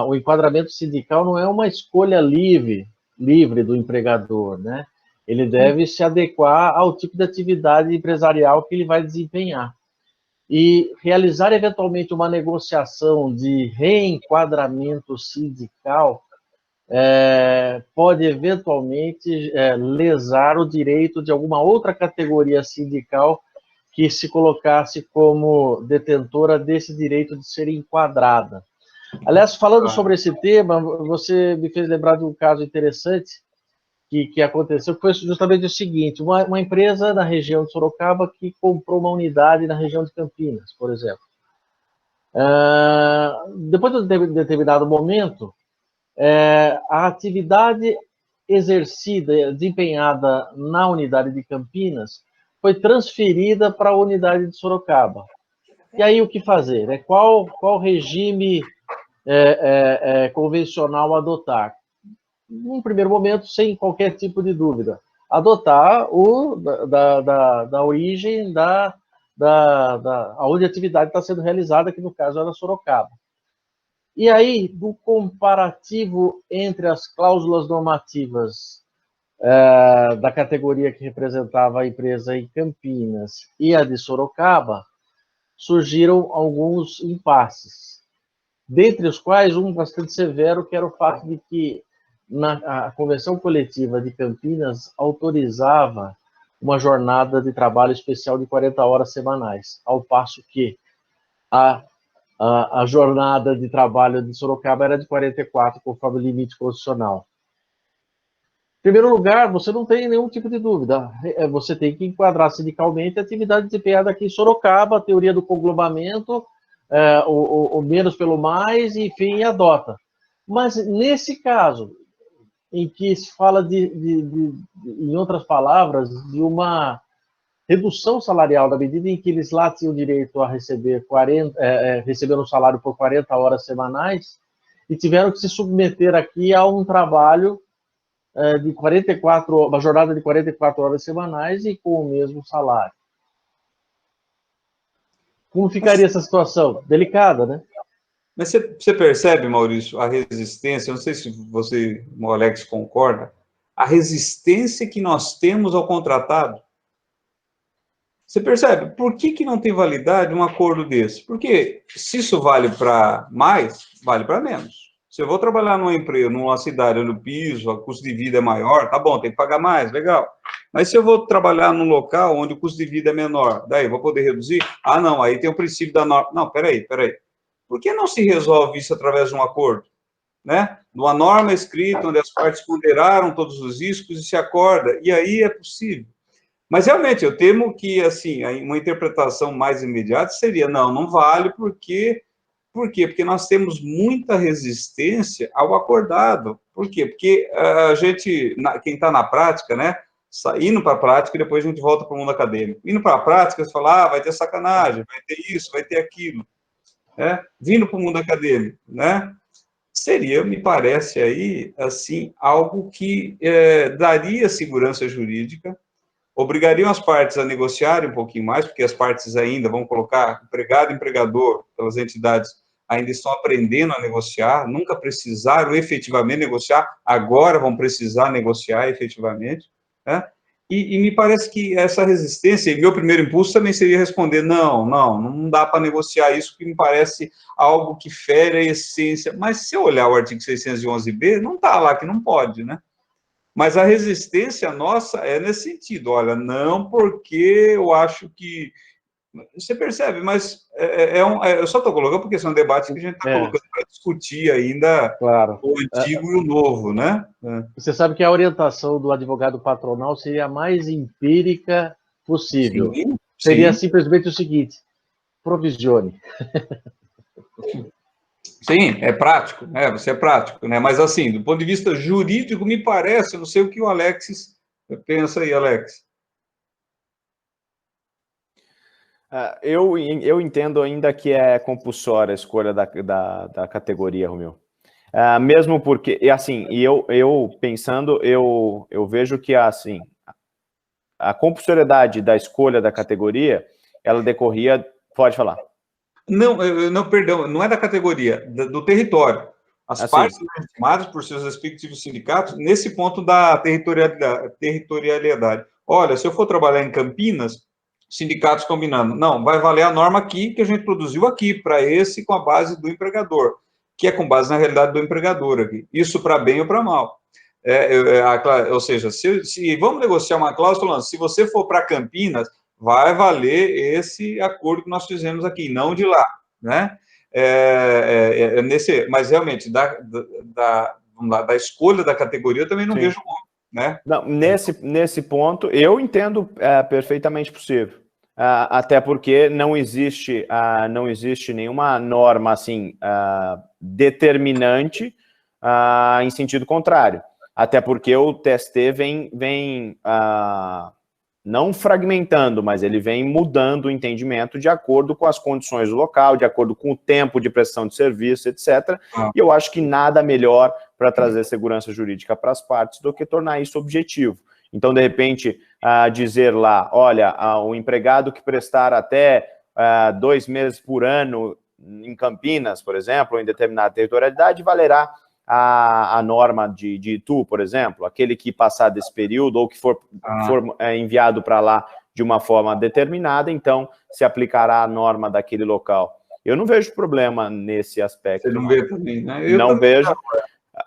o enquadramento sindical não é uma escolha livre do empregador, né? Ele deve se adequar ao tipo de atividade empresarial que ele vai desempenhar. E realizar, eventualmente, uma negociação de reenquadramento sindical pode, eventualmente, lesar o direito de alguma outra categoria sindical que se colocasse como detentora desse direito de ser enquadrada. Aliás, falando sobre esse tema, você me fez lembrar de um caso interessante que aconteceu, que foi justamente o seguinte: uma empresa na região de Sorocaba que comprou uma unidade na região de Campinas, por exemplo. Depois de um determinado momento, a atividade exercida, desempenhada na unidade de Campinas, foi transferida para a unidade de Sorocaba. E aí o que fazer? Qual regime convencional adotar? Num primeiro momento, sem qualquer tipo de dúvida, adotar o da origem onde a atividade está sendo realizada, que no caso era Sorocaba. E aí, do comparativo entre as cláusulas normativas da categoria que representava a empresa em Campinas e a de Sorocaba, surgiram alguns impasses, dentre os quais um bastante severo, que era o fato de que a Convenção Coletiva de Campinas autorizava uma jornada de trabalho especial de 40 horas semanais, ao passo que a jornada de trabalho de Sorocaba era de 44, conforme o limite constitucional. Em primeiro lugar, você não tem nenhum tipo de dúvida. Você tem que enquadrar sindicalmente a atividade desempenhada aqui em Sorocaba, a teoria do conglomamento, o menos pelo mais, enfim, adota. Mas nesse caso, em que se fala em outras palavras, de uma redução salarial, na medida em que eles lá tinham direito a receber receberam um salário por 40 horas semanais e tiveram que se submeter aqui a um trabalho de 44, uma jornada de 44 horas semanais e com o mesmo salário. Como ficaria essa situação? Delicada, né? Mas você percebe, Maurício, a resistência, eu não sei se você, o Alex, concorda, a resistência que nós temos ao contratado. Você percebe? Por que não tem validade um acordo desse? Porque se isso vale para mais, vale para menos. Se eu vou trabalhar numa empresa, numa cidade onde o piso, o custo de vida é maior, tá bom, tem que pagar mais, legal. Mas se eu vou trabalhar num local onde o custo de vida é menor, daí eu vou poder reduzir? Ah, não, aí tem o princípio da norma. Não, peraí. Por que não se resolve isso através de um acordo? Né? Numa norma escrita, onde as partes ponderaram todos os riscos e se acorda, e aí é possível. Mas, realmente, eu temo que, assim, uma interpretação mais imediata seria, não vale, porque... Por quê? Porque nós temos muita resistência ao acordado. Por quê? Porque a gente, quem está na prática, né, indo para a prática e depois a gente volta para o mundo acadêmico. Indo para a prática, você fala, vai ter sacanagem, vai ter isso, vai ter aquilo. Né? Vindo para o mundo acadêmico, né? Seria, me parece aí, assim, algo que daria segurança jurídica, obrigariam as partes a negociarem um pouquinho mais, porque as partes ainda, vamos colocar, empregado e empregador, pelas entidades, ainda estão aprendendo a negociar, nunca precisaram efetivamente negociar, agora vão precisar negociar efetivamente, né? E me parece que essa resistência, e meu primeiro impulso também seria responder, não dá para negociar isso, que me parece algo que fere a essência, mas se eu olhar o artigo 611b, não está lá que não pode, né? Mas a resistência nossa é nesse sentido, olha, não porque eu acho que... Você percebe, mas eu só estou colocando porque esse é um debate que a gente está colocando para discutir ainda, claro, o antigo e o novo, né? Você sabe que a orientação do advogado patronal seria a mais empírica possível. Sim. Seria simplesmente o seguinte, provisione. Sim, é prático, né? Você é prático, né? Mas, assim, do ponto de vista jurídico, me parece, eu não sei o que o Alexis pensa aí, Alex. Eu entendo ainda que é compulsória a escolha da categoria, Romeu. Mesmo porque, eu pensando, eu vejo que, assim, a compulsoriedade da escolha da categoria, ela decorria... Pode falar. Não, perdão, não é da categoria, do território. As partes legitimadas por seus respectivos sindicatos, nesse ponto da territorialidade. Olha, se eu for trabalhar em Campinas, sindicatos combinando, não, vai valer a norma aqui, que a gente produziu aqui, para esse, com a base do empregador, que é com base na realidade do empregador aqui. Isso para bem ou para mal. Ou seja, se vamos negociar uma cláusula, se você for para Campinas, vai valer esse acordo que nós fizemos aqui, não de lá, né? Mas realmente, da escolha da categoria, eu também não vejo como, né? Não, nesse ponto, eu entendo perfeitamente possível. Até porque não existe nenhuma norma, assim, determinante em sentido contrário. Até porque o TST vem não fragmentando, mas ele vem mudando o entendimento de acordo com as condições do local, de acordo com o tempo de prestação de serviço, etc. E eu acho que nada melhor para trazer segurança jurídica para as partes do que tornar isso objetivo. Então, de repente, dizer lá, olha, o empregado que prestar até 2 meses por ano em Campinas, por exemplo, ou em determinada territorialidade, valerá a norma de Itu, por exemplo, aquele que passar desse período ou que for enviado para lá de uma forma determinada, então se aplicará a norma daquele local. Eu não vejo problema nesse aspecto. Você não vê também, né? Não vejo,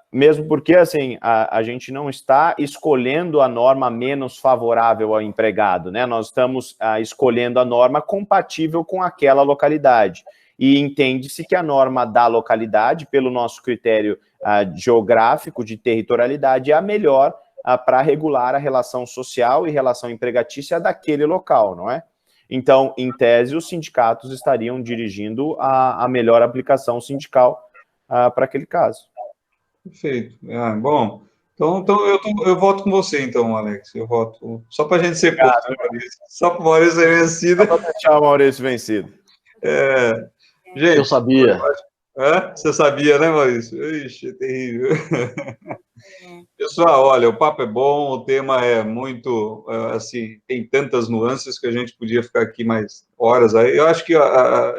mesmo porque, assim, a gente não está escolhendo a norma menos favorável ao empregado, né? Nós estamos escolhendo a norma compatível com aquela localidade. E entende-se que a norma da localidade, pelo nosso critério geográfico de territorialidade, é a melhor para regular a relação social e relação empregatícia daquele local, não é? Então, em tese, os sindicatos estariam dirigindo a melhor aplicação sindical para aquele caso. Perfeito. Ah, bom, então eu voto com você, então, Alex. Eu voto só para a gente ser pouco, só para o Maurício ser vencido. Só para deixar o Maurício vencido. Gente, Eu sabia. Você sabia, né, Maurício? Ixi, é terrível. Pessoal, olha, o papo é bom, o tema é muito, assim, tem tantas nuances que a gente podia ficar aqui mais horas aí. Eu acho que,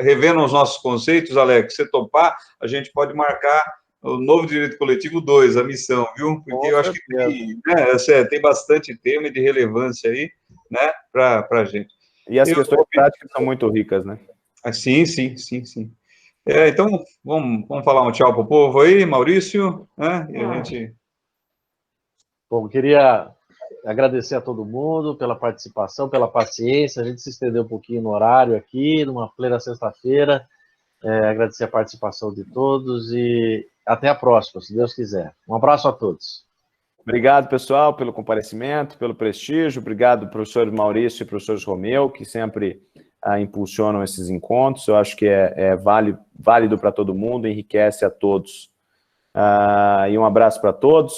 revendo os nossos conceitos, Alex, se você topar, a gente pode marcar o novo direito coletivo 2, a missão, viu? Porque eu acho que tem, né, tem bastante tema de relevância aí, né, para a gente. E as questões práticas são muito ricas, né? Sim, sim, sim, sim. Então, vamos falar um tchau para o povo aí, Maurício, né? E a gente... Bom, queria agradecer a todo mundo pela participação, pela paciência. A gente se estendeu um pouquinho no horário aqui, numa plena sexta-feira. Agradecer a participação de todos e até a próxima, se Deus quiser. Um abraço a todos. Obrigado, pessoal, pelo comparecimento, pelo prestígio. Obrigado, professor Maurício e professor Romeu, que sempre impulsionam esses encontros. Eu acho que é válido para todo mundo, enriquece a todos. E um abraço para todos.